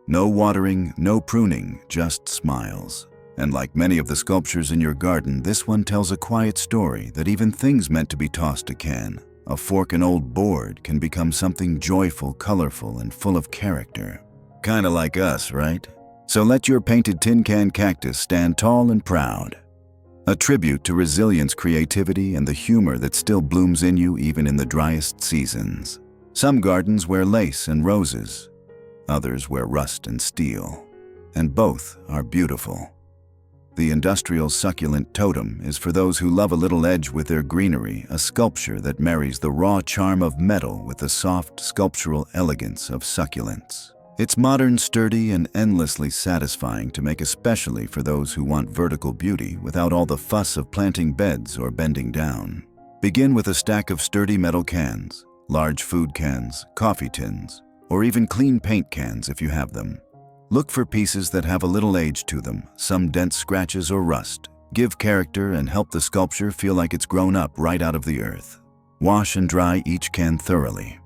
Speaker 1: No watering, no pruning, just smiles. And like many of the sculptures in your garden, this one tells a quiet story that even things meant to be tossed can. A fork and old board can become something joyful, colorful, and full of character. Kinda like us, right? So let your painted tin can cactus stand tall and proud. A tribute to resilience, creativity, and the humor that still blooms in you even in the driest seasons. Some gardens wear lace and roses. Others wear rust and steel. And both are beautiful. The industrial succulent totem is for those who love a little edge with their greenery, a sculpture that marries the raw charm of metal with the soft sculptural elegance of succulents. It's modern, sturdy, and endlessly satisfying to make, especially for those who want vertical beauty without all the fuss of planting beds or bending down. Begin with a stack of sturdy metal cans, large food cans, coffee tins, or even clean paint cans if you have them. Look for pieces that have a little age to them, some dense scratches or rust. Give character and help the sculpture feel like it's grown up right out of the earth. Wash and dry each can thoroughly.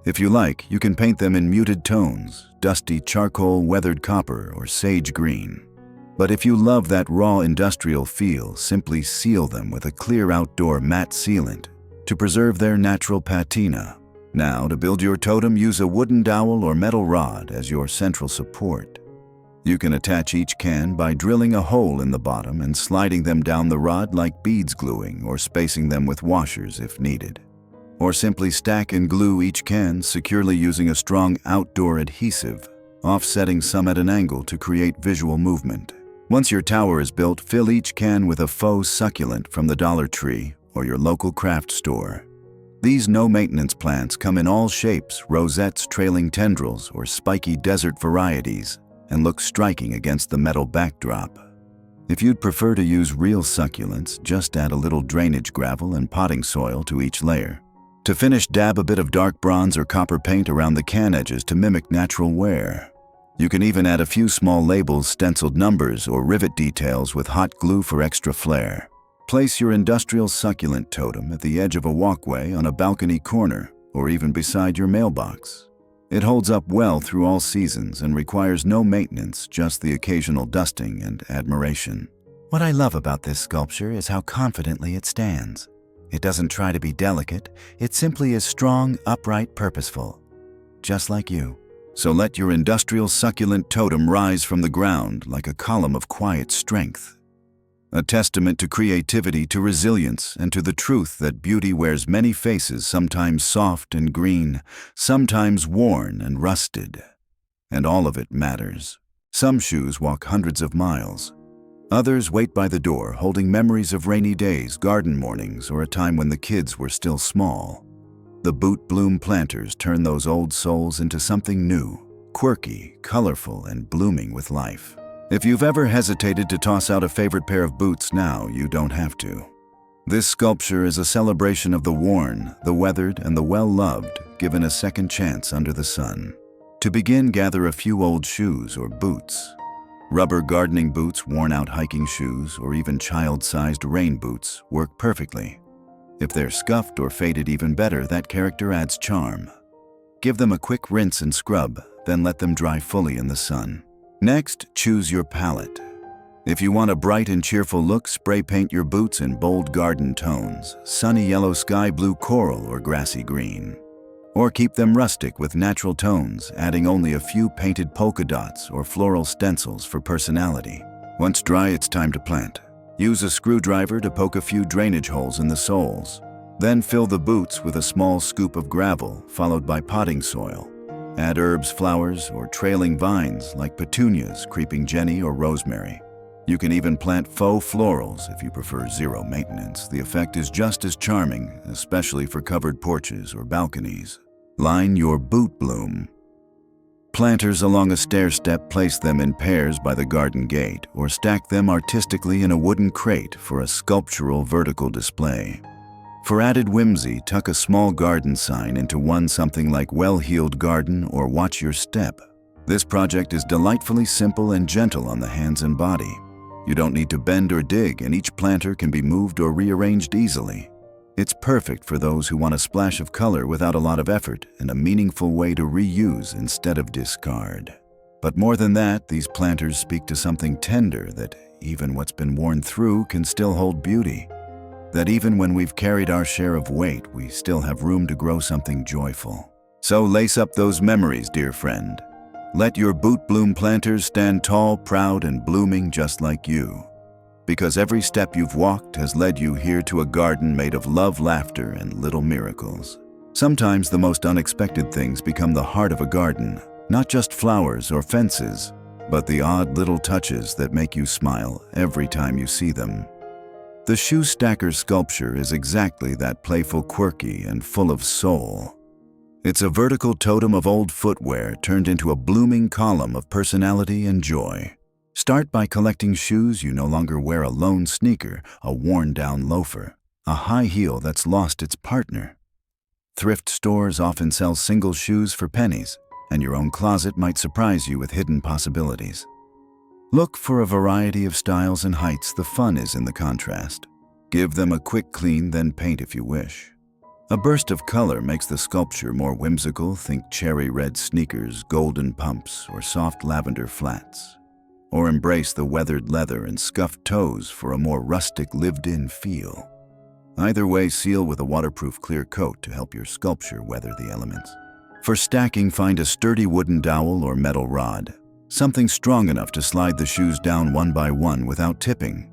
Speaker 1: If you like, you can paint them in muted tones, dusty charcoal, weathered copper, or sage green. But if you love that raw industrial feel, simply seal them with a clear outdoor matte sealant to preserve their natural patina. Now, to build your totem, use a wooden dowel or metal rod as your central support. You can attach each can by drilling a hole in the bottom and sliding them down the rod like beads gluing, or spacing them with washers if needed. Or simply stack and glue each can securely using a strong outdoor adhesive, offsetting some at an angle to create visual movement. Once your tower is built, fill each can with a faux succulent from the Dollar Tree or your local craft store. These no-maintenance plants come in all shapes, rosettes, trailing tendrils, or spiky desert varieties, and look striking against the metal backdrop. If you'd prefer to use real succulents, just add a little drainage gravel and potting soil to each layer. To finish, dab a bit of dark bronze or copper paint around the can edges to mimic natural wear. You can even add a few small labels, stenciled numbers, or rivet details with hot glue for extra flair. Place your industrial succulent totem at the edge of a walkway, on a balcony corner, or even beside your mailbox. It holds up well through all seasons and requires no maintenance, just the occasional dusting and admiration. What I love about this sculpture is how confidently it stands. It doesn't try to be delicate, it simply is strong, upright, purposeful. Just like you. So let your industrial succulent totem rise from the ground like a column of quiet strength. A testament to creativity, to resilience, and to the truth that beauty wears many faces, sometimes soft and green, sometimes worn and rusted. And all of it matters. Some shoes walk hundreds of miles, Others wait by the door, holding memories of rainy days, garden mornings, or a time when the kids were still small. The boot bloom planters turn those old souls into something new, quirky, colorful, and blooming with life. If you've ever hesitated to toss out a favorite pair of boots now, you don't have to. This sculpture is a celebration of the worn, the weathered, and the well-loved, given a second chance under the sun. To begin, gather a few old shoes or boots. Rubber gardening boots, worn-out hiking shoes, or even child-sized rain boots work perfectly. If they're scuffed or faded, even better, that character adds charm. Give them a quick rinse and scrub, then let them dry fully in the sun. Next, choose your palette. If you want a bright and cheerful look, spray paint your boots in bold garden tones, sunny yellow, sky blue, coral, or grassy green. Or keep them rustic with natural tones, adding only a few painted polka dots or floral stencils for personality. Once dry, it's time to plant. Use a screwdriver to poke a few drainage holes in the soles. Then fill the boots with a small scoop of gravel, followed by potting soil. Add herbs, flowers, or trailing vines like petunias, creeping jenny, or rosemary. You can even plant faux florals if you prefer zero maintenance. The effect is just as charming, especially for covered porches or balconies. Line your boot bloom planters along a stair step. Place them in pairs by the garden gate, or stack them artistically in a wooden crate for a sculptural vertical display. For added whimsy, tuck a small garden sign into one, something like "Well-Heeled Garden" or "Watch Your Step." This project is delightfully simple and gentle on the hands and body. You don't need to bend or dig, and each planter can be moved or rearranged easily. It's perfect for those who want a splash of color without a lot of effort and a meaningful way to reuse instead of discard. But more than that, these planters speak to something tender, that even what's been worn through can still hold beauty. That even when we've carried our share of weight, we still have room to grow something joyful. So lace up those memories, dear friend. Let your boot bloom planters stand tall, proud, and blooming just like you. Because every step you've walked has led you here to a garden made of love, laughter, and little miracles. Sometimes the most unexpected things become the heart of a garden, not just flowers or fences, but the odd little touches that make you smile every time you see them. The shoe stacker sculpture is exactly that, playful, quirky, and full of soul. It's a vertical totem of old footwear turned into a blooming column of personality and joy. Start by collecting shoes you no longer wear: a lone sneaker, a worn-down loafer, a high heel that's lost its partner. Thrift stores often sell single shoes for pennies, and your own closet might surprise you with hidden possibilities. Look for a variety of styles and heights. The fun is in the contrast. Give them a quick clean, then paint if you wish. A burst of color makes the sculpture more whimsical. Think cherry red sneakers, golden pumps, or soft lavender flats. Or embrace the weathered leather and scuffed toes for a more rustic, lived-in feel. Either way, seal with a waterproof clear coat to help your sculpture weather the elements. For stacking, find a sturdy wooden dowel or metal rod, something strong enough to slide the shoes down one by one without tipping.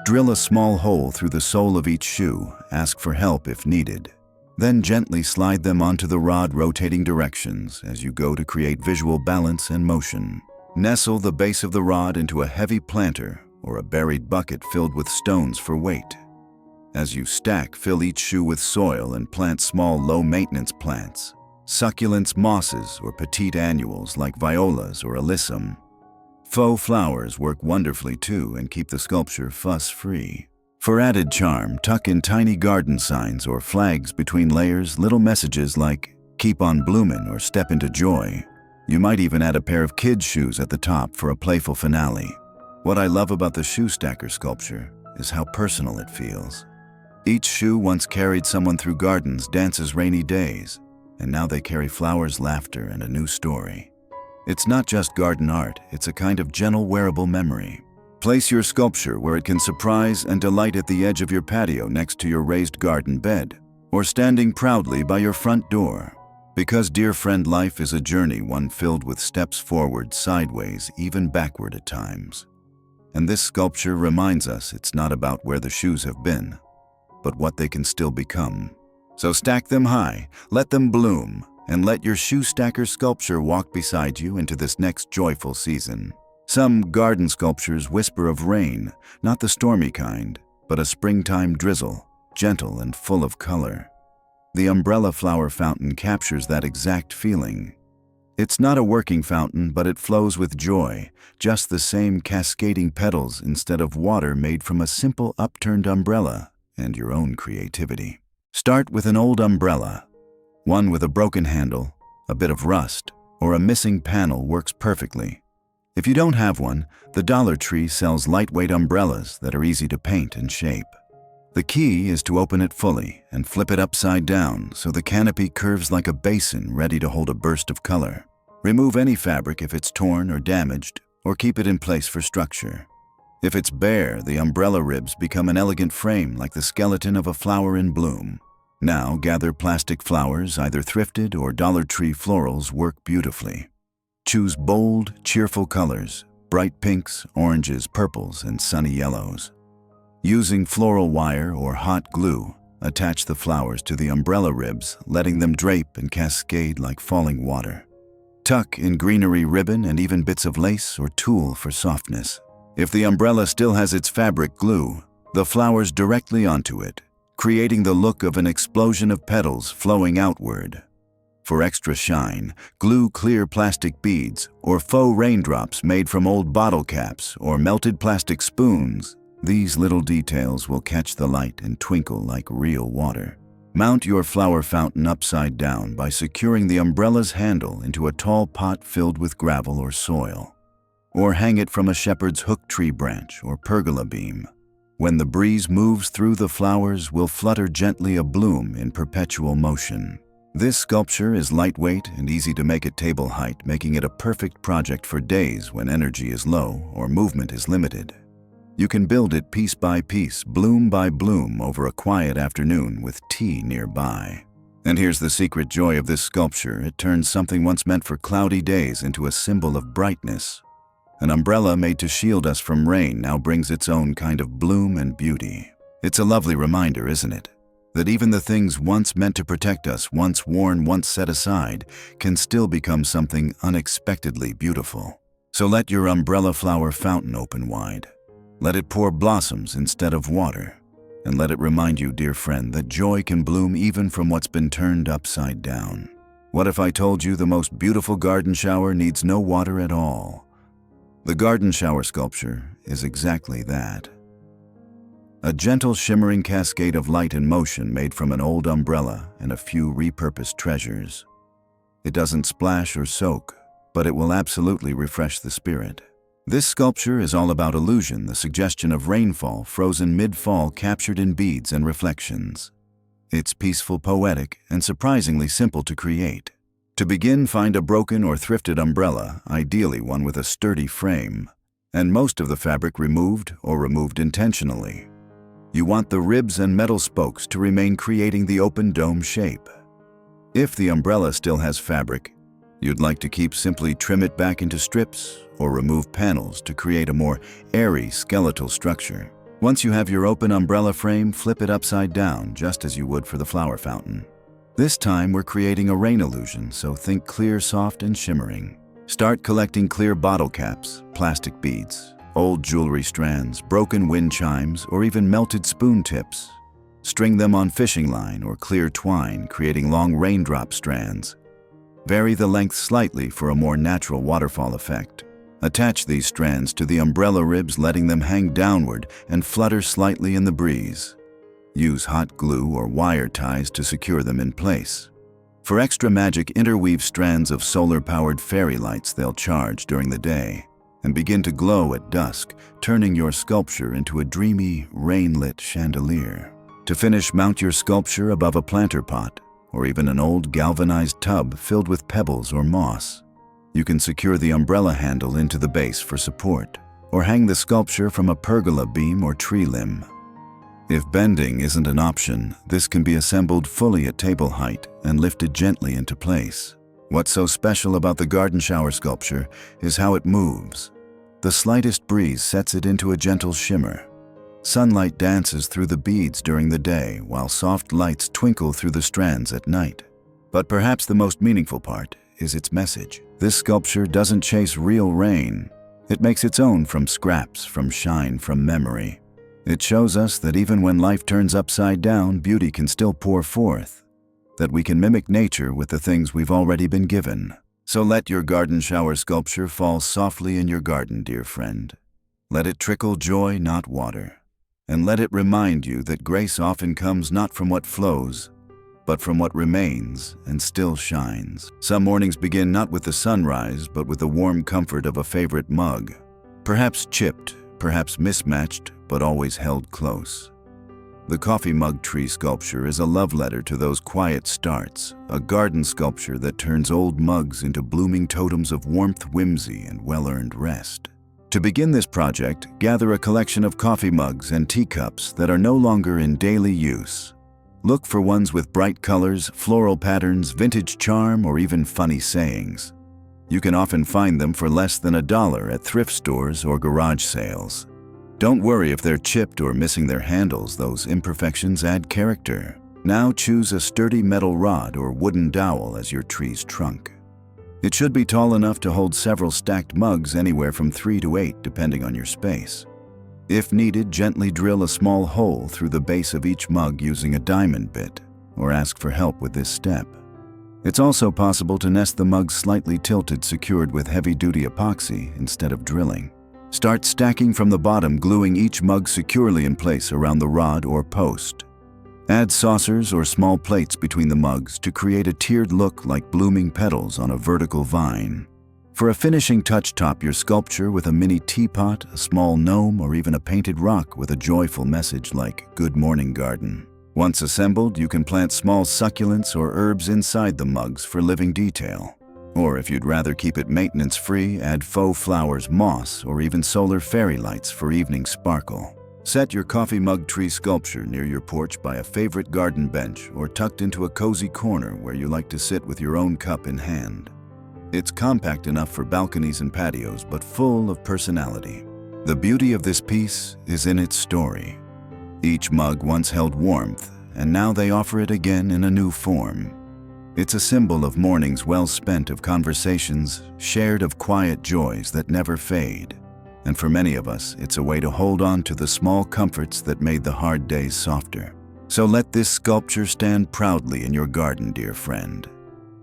Speaker 1: Drill a small hole through the sole of each shoe. Ask for help if needed. Then gently slide them onto the rod, rotating directions as you go to create visual balance and motion. Nestle the base of the rod into a heavy planter or a buried bucket filled with stones for weight. As you stack, fill each shoe with soil and plant small, low-maintenance plants, succulents, mosses, or petite annuals like violas or alyssum. Faux flowers work wonderfully too and keep the sculpture fuss-free. For added charm, tuck in tiny garden signs or flags between layers, little messages like "Keep on bloomin'" or "Step into joy." You might even add a pair of kids' shoes at the top for a playful finale. What I love about the shoe stacker sculpture is how personal it feels. Each shoe once carried someone through gardens, dances, rainy days, and now they carry flowers, laughter, and a new story. It's not just garden art, it's a kind of gentle, wearable memory. Place your sculpture where it can surprise and delight, at the edge of your patio next to your raised garden bed, or standing proudly by your front door. Because, dear friend, life is a journey, one filled with steps forward, sideways, even backward at times. And this sculpture reminds us it's not about where the shoes have been, but what they can still become. So stack them high, let them bloom, and let your shoe stacker sculpture walk beside you into this next joyful season. Some garden sculptures whisper of rain, not the stormy kind, but a springtime drizzle, gentle and full of color. The umbrella flower fountain captures that exact feeling. It's not a working fountain, but it flows with joy, just the same cascading petals instead of water made from a simple upturned umbrella and your own creativity. Start with an old umbrella. One with a broken handle, a bit of rust, or a missing panel works perfectly. If you don't have one, the Dollar Tree sells lightweight umbrellas that are easy to paint and shape. The key is to open it fully and flip it upside down so the canopy curves like a basin ready to hold a burst of color. Remove any fabric if it's torn or damaged, or keep it in place for structure. If it's bare, the umbrella ribs become an elegant frame like the skeleton of a flower in bloom. Now gather plastic flowers, either thrifted or Dollar Tree florals work beautifully. Choose bold, cheerful colors, bright pinks, oranges, purples, and sunny yellows. Using floral wire or hot glue, attach the flowers to the umbrella ribs, letting them drape and cascade like falling water. Tuck in greenery ribbon and even bits of lace or tulle for softness. If the umbrella still has its fabric glue, the flowers directly onto it, creating the look of an explosion of petals flowing outward. For extra shine, glue clear plastic beads or faux raindrops made from old bottle caps or melted plastic spoons. These little details will catch the light and twinkle like real water. Mount your flower fountain upside down by securing the umbrella's handle into a tall pot filled with gravel or soil. Or hang it from a shepherd's hook tree branch or pergola beam. When the breeze moves through, the flowers will flutter gently a bloom in perpetual motion. This sculpture is lightweight and easy to make at table height, making it a perfect project for days when energy is low or movement is limited. You can build it piece by piece, bloom by bloom, over a quiet afternoon with tea nearby. And here's the secret joy of this sculpture. It turns something once meant for cloudy days into a symbol of brightness. An umbrella made to shield us from rain now brings its own kind of bloom and beauty. It's a lovely reminder, isn't it? That even the things once meant to protect us, once worn, once set aside, can still become something unexpectedly beautiful. So let your umbrella flower fountain open wide. Let it pour blossoms instead of water. And let it remind you, dear friend, that joy can bloom even from what's been turned upside down. What if I told you the most beautiful garden shower needs no water at all? The garden shower sculpture is exactly that. A gentle shimmering cascade of light and motion made from an old umbrella and a few repurposed treasures. It doesn't splash or soak, but it will absolutely refresh the spirit. This sculpture is all about illusion, the suggestion of rainfall frozen mid-fall captured in beads and reflections. It's peaceful, poetic, and surprisingly simple to create. To begin, find a broken or thrifted umbrella, ideally one with a sturdy frame, and most of the fabric removed or removed intentionally. You want the ribs and metal spokes to remain, creating the open dome shape. If the umbrella still has fabric you'd like to keep, simply trim it back into strips or remove panels to create a more airy skeletal structure. Once you have your open umbrella frame, flip it upside down just as you would for the flower fountain. This time we're creating a rain illusion, so think clear, soft, and shimmering. Start collecting clear bottle caps, plastic beads, old jewelry strands, broken wind chimes, or even melted spoon tips. String them on fishing line or clear twine, creating long raindrop strands. Vary the length slightly for a more natural waterfall effect. Attach these strands to the umbrella ribs, letting them hang downward and flutter slightly in the breeze. Use hot glue or wire ties to secure them in place. For extra magic, interweave strands of solar-powered fairy lights. They'll charge during the day and begin to glow at dusk, turning your sculpture into a dreamy, rain-lit chandelier. To finish, mount your sculpture above a planter pot or even an old galvanized tub filled with pebbles or moss. You can secure the umbrella handle into the base for support, or hang the sculpture from a pergola beam or tree limb. If bending isn't an option, this can be assembled fully at table height and lifted gently into place. What's so special about the garden shower sculpture is how it moves. The slightest breeze sets it into a gentle shimmer. Sunlight dances through the beads during the day, while soft lights twinkle through the strands at night. But perhaps the most meaningful part is its message. This sculpture doesn't chase real rain. It makes its own from scraps, from shine, from memory. It shows us that even when life turns upside down, beauty can still pour forth, that we can mimic nature with the things we've already been given. So let your garden shower sculpture fall softly in your garden, dear friend. Let it trickle joy, not water. And let it remind you that grace often comes not from what flows, but from what remains and still shines. Some mornings begin not with the sunrise, but with the warm comfort of a favorite mug. Perhaps chipped, perhaps mismatched, but always held close. The coffee mug tree sculpture is a love letter to those quiet starts, a garden sculpture that turns old mugs into blooming totems of warmth, whimsy, and well-earned rest. To begin this project, gather a collection of coffee mugs and teacups that are no longer in daily use. Look for ones with bright colors, floral patterns, vintage charm, or even funny sayings. You can often find them for less than $1 at thrift stores or garage sales. Don't worry if they're chipped or missing their handles, those imperfections add character. Now choose a sturdy metal rod or wooden dowel as your tree's trunk. It should be tall enough to hold several stacked mugs, anywhere from 3 to 8 depending on your space. If needed, gently drill a small hole through the base of each mug using a diamond bit, or ask for help with this step. It's also possible to nest the mugs slightly tilted, secured with heavy-duty epoxy instead of drilling. Start stacking from the bottom, gluing each mug securely in place around the rod or post. Add saucers or small plates between the mugs to create a tiered look like blooming petals on a vertical vine. For a finishing touch, top your sculpture with a mini teapot, a small gnome, or even a painted rock with a joyful message like "Good Morning Garden." Once assembled, you can plant small succulents or herbs inside the mugs for living detail. Or if you'd rather keep it maintenance-free, add faux flowers, moss, or even solar fairy lights for evening sparkle. Set your coffee mug tree sculpture near your porch by a favorite garden bench or tucked into a cozy corner where you like to sit with your own cup in hand. It's compact enough for balconies and patios, but full of personality. The beauty of this piece is in its story. Each mug once held warmth, and now they offer it again in a new form. It's a symbol of mornings well spent, of conversations shared, of quiet joys that never fade. And for many of us, it's a way to hold on to the small comforts that made the hard days softer. So let this sculpture stand proudly in your garden, dear friend.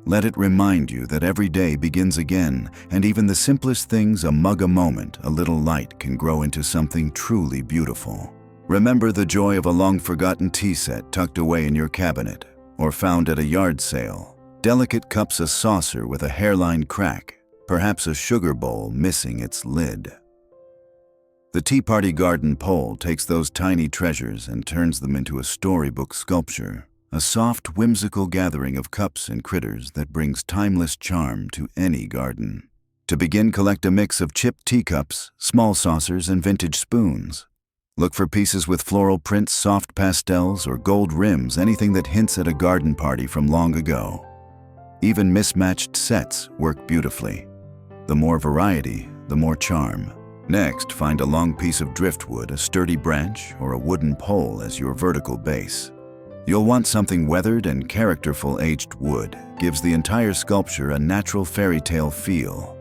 Speaker 1: Let it remind you that every day begins again, and even the simplest things, a mug, a moment, a little light, can grow into something truly beautiful. Remember the joy of a long-forgotten tea set tucked away in your cabinet, or found at a yard sale. Delicate cups, a saucer with a hairline crack, perhaps a sugar bowl missing its lid. The Tea Party garden pole takes those tiny treasures and turns them into a storybook sculpture, a soft, whimsical gathering of cups and critters that brings timeless charm to any garden. To begin, collect a mix of chipped teacups, small saucers, and vintage spoons. Look for pieces with floral prints, soft pastels, or gold rims, anything that hints at a garden party from long ago. Even mismatched sets work beautifully. The more variety, the more charm. Next, find a long piece of driftwood, a sturdy branch, or a wooden pole as your vertical base. You'll want something weathered and characterful. Aged wood gives the entire sculpture a natural fairy tale feel.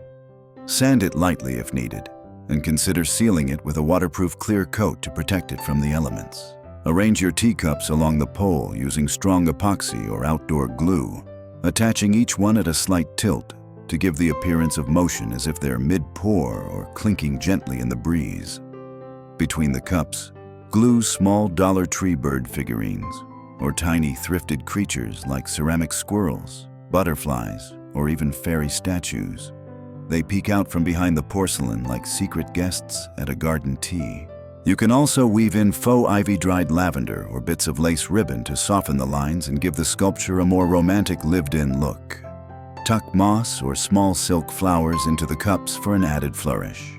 Speaker 1: Sand it lightly if needed, and consider sealing it with a waterproof clear coat to protect it from the elements. Arrange your teacups along the pole using strong epoxy or outdoor glue, attaching each one at a slight tilt to give the appearance of motion, as if they're mid-pour or clinking gently in the breeze. Between the cups, glue small Dollar Tree bird figurines or tiny thrifted creatures like ceramic squirrels, butterflies, or even fairy statues. They peek out from behind the porcelain like secret guests at a garden tea. You can also weave in faux ivy-dried lavender or bits of lace ribbon to soften the lines and give the sculpture a more romantic, lived-in look. Tuck moss or small silk flowers into the cups for an added flourish.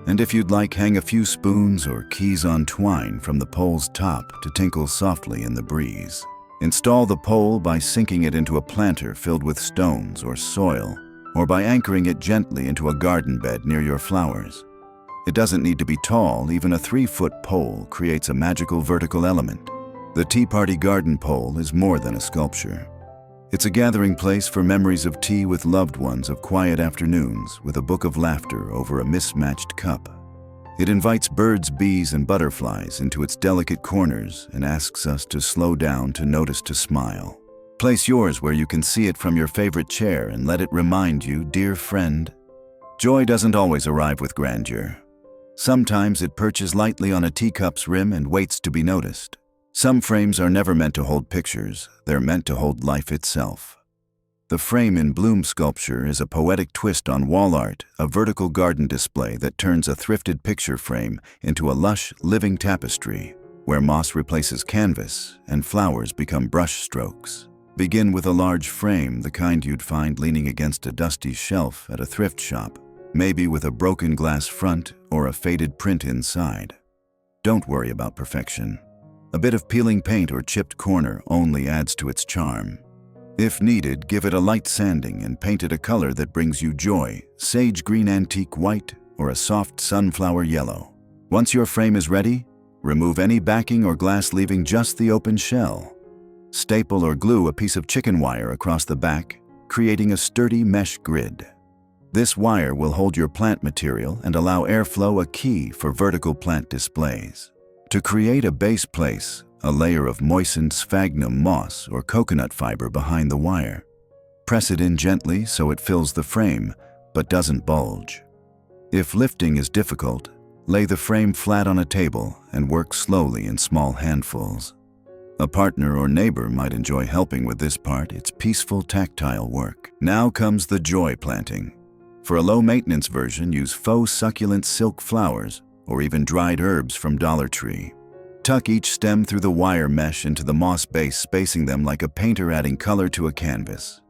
Speaker 1: And if you'd like, hang a few spoons or keys on twine from the pole's top to tinkle softly in the breeze. Install the pole by sinking it into a planter filled with stones or soil, or by anchoring it gently into a garden bed near your flowers. It doesn't need to be tall. Even a 3-foot pole creates a magical vertical element. The Tea Party garden pole is more than a sculpture. It's a gathering place for memories of tea with loved ones, of quiet afternoons with a book of laughter over a mismatched cup. It invites birds, bees, and butterflies into its delicate corners and asks us to slow down, to notice, to smile. Place yours where you can see it from your favorite chair and let it remind you, dear friend, joy doesn't always arrive with grandeur. Sometimes it perches lightly on a teacup's rim and waits to be noticed. Some frames are never meant to hold pictures, they're meant to hold life itself. The frame in bloom sculpture is a poetic twist on wall art, a vertical garden display that turns a thrifted picture frame into a lush, living tapestry, where moss replaces canvas and flowers become brush strokes. Begin with a large frame, the kind you'd find leaning against a dusty shelf at a thrift shop, maybe with a broken glass front or a faded print inside. Don't worry about perfection. A bit of peeling paint or chipped corner only adds to its charm. If needed, give it a light sanding and paint it a color that brings you joy, sage green antique white or a soft sunflower yellow. Once your frame is ready, remove any backing or glass, leaving just the open shell. Staple or glue a piece of chicken wire across the back, creating a sturdy mesh grid. This wire will hold your plant material and allow airflow, a key for vertical plant displays. To create a base, place a layer of moistened sphagnum moss or coconut fiber behind the wire. Press it in gently so it fills the frame but doesn't bulge. If lifting is difficult, lay the frame flat on a table and work slowly in small handfuls. A partner or neighbor might enjoy helping with this part. It's peaceful, tactile work. Now comes the joy planting. For a low-maintenance version, use faux succulent silk flowers or even dried herbs from Dollar Tree. Tuck each stem through the wire mesh into the moss base, spacing them like a painter adding color to a canvas.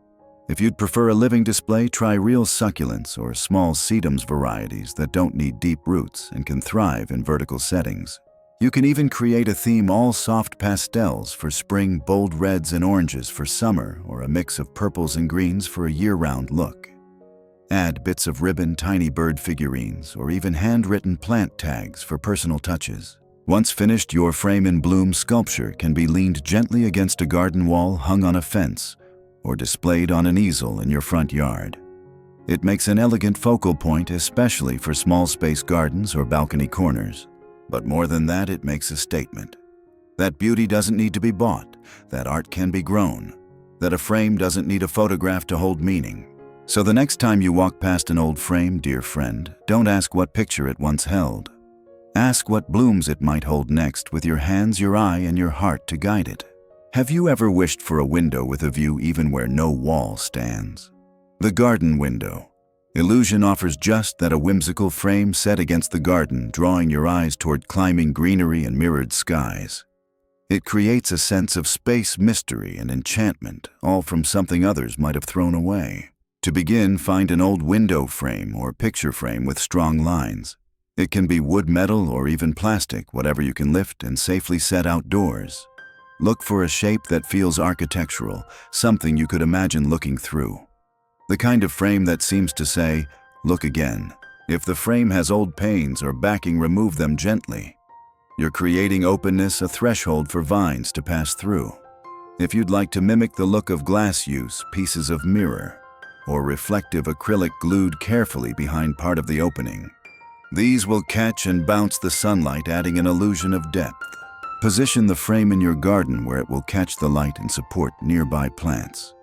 Speaker 1: If you'd prefer a living display, try real succulents or small sedums varieties that don't need deep roots and can thrive in vertical settings. You can even create a theme, all soft pastels for spring, bold reds and oranges for summer, or a mix of purples and greens for a year-round look. Add bits of ribbon, tiny bird figurines, or even handwritten plant tags for personal touches. Once finished, your frame in bloom sculpture can be leaned gently against a garden wall, hung on a fence, or displayed on an easel in your front yard. It makes an elegant focal point, especially for small space gardens or balcony corners. But more than that, it makes a statement. That beauty doesn't need to be bought, that art can be grown, that a frame doesn't need a photograph to hold meaning. So the next time you walk past an old frame, dear friend, don't ask what picture it once held. Ask what blooms it might hold next, with your hands, your eye, and your heart to guide it. Have you ever wished for a window with a view even where no wall stands? The garden window. Illusion offers just that, a whimsical frame set against the garden, drawing your eyes toward climbing greenery and mirrored skies. It creates a sense of space, mystery, and enchantment, all from something others might have thrown away. To begin, find an old window frame or picture frame with strong lines. It can be wood, metal, or even plastic, whatever you can lift and safely set outdoors. Look for a shape that feels architectural, something you could imagine looking through. The kind of frame that seems to say, look again. If the frame has old panes or backing, remove them gently. You're creating openness, a threshold for vines to pass through. If you'd like to mimic the look of glass, use pieces of mirror or reflective acrylic glued carefully behind part of the opening. These will catch and bounce the sunlight, adding an illusion of depth. Position the frame in your garden where it will catch the light and support nearby plants.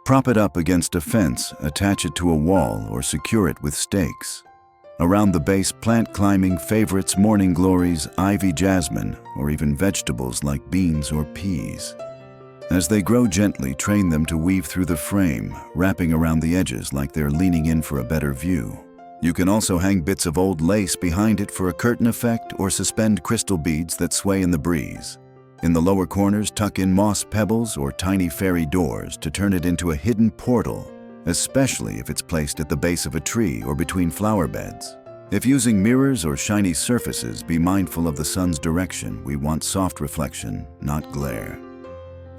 Speaker 1: Prop it up against a fence, attach it to a wall, or secure it with stakes. Around the base, plant climbing favorites, morning glories, ivy, jasmine, or even vegetables like beans or peas. As they grow gently, train them to weave through the frame, wrapping around the edges like they're leaning in for a better view. You can also hang bits of old lace behind it for a curtain effect, or suspend crystal beads that sway in the breeze. In the lower corners, tuck in moss pebbles or tiny fairy doors to turn it into a hidden portal, especially if it's placed at the base of a tree or between flower beds. If using mirrors or shiny surfaces, be mindful of the sun's direction. We want soft reflection, not glare.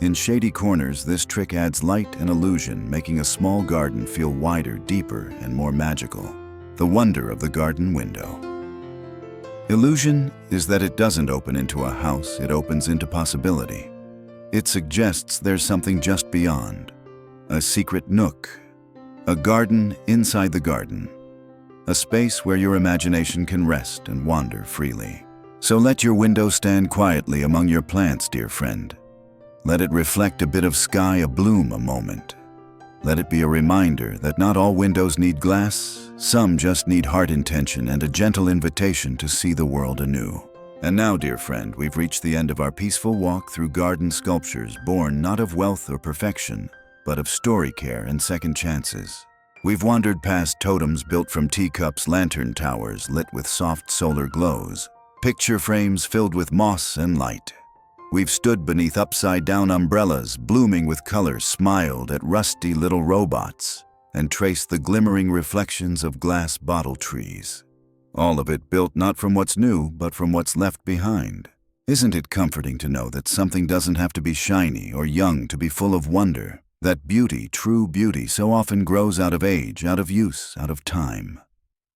Speaker 1: In shady corners, this trick adds light and illusion, making a small garden feel wider, deeper, and more magical. The wonder of the garden window. Illusion is that it doesn't open into a house, it opens into possibility. It suggests there's something just beyond. a secret nook, a garden inside the garden, a space where your imagination can rest and wander freely. So let your window stand quietly among your plants, dear friend. Let it reflect a bit of sky abloom a moment. Let it be a reminder that not all windows need glass, some just need heart intention and a gentle invitation to see the world anew. And now, dear friend, we've reached the end of our peaceful walk through garden sculptures born not of wealth or perfection, but of story care and second chances. We've wandered past totems built from teacups, lantern towers lit with soft solar glows, picture frames filled with moss and light. We've stood beneath upside-down umbrellas, blooming with color, smiled at rusty little robots, and traced the glimmering reflections of glass bottle trees. All of it built not from what's new, but from what's left behind. Isn't it comforting to know that something doesn't have to be shiny or young to be full of wonder? That beauty, true beauty, so often grows out of age, out of use, out of time.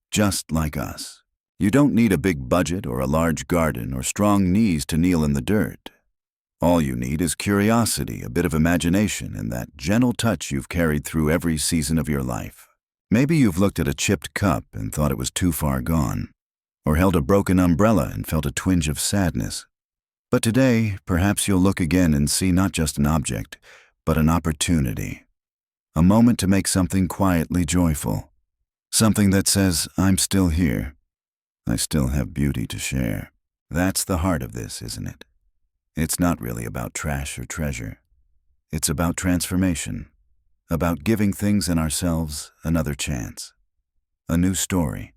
Speaker 1: Just like us. You don't need a big budget or a large garden or strong knees to kneel in the dirt. All you need is curiosity, a bit of imagination, and that gentle touch you've carried through every season of your life. Maybe you've looked at a chipped cup and thought it was too far gone, or held a broken umbrella and felt a twinge of sadness. But today, perhaps you'll look again and see not just an object, but an opportunity. A moment to make something quietly joyful. Something that says, I'm still here. I still have beauty to share. That's the heart of this, isn't it? It's not really about trash or treasure. It's about transformation, about giving things in ourselves another chance, a new story,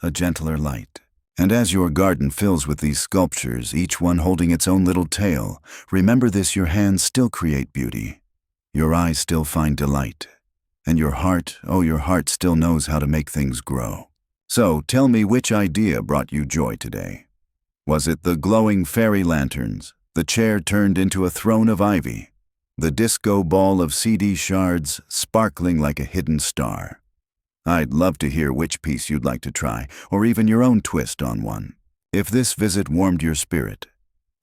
Speaker 1: a gentler light. And as your garden fills with these sculptures, each one holding its own little tale, remember this: your hands still create beauty, your eyes still find delight, and your heart, oh, your heart still knows how to make things grow. So tell me, which idea brought you joy today? Was it the glowing fairy lanterns, the chair turned into a throne of ivy, the disco ball of CD shards sparkling like a hidden star? I'd love to hear which piece you'd like to try, or even your own twist on one. If this visit warmed your spirit,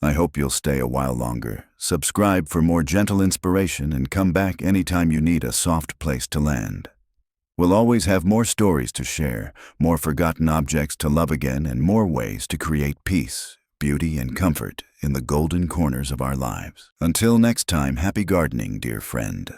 Speaker 1: I hope you'll stay a while longer. Subscribe for more gentle inspiration and come back anytime you need a soft place to land. We'll always have more stories to share, more forgotten objects to love again, and more ways to create peace, beauty, and comfort in the golden corners of our lives. Until next time, happy gardening, dear friend.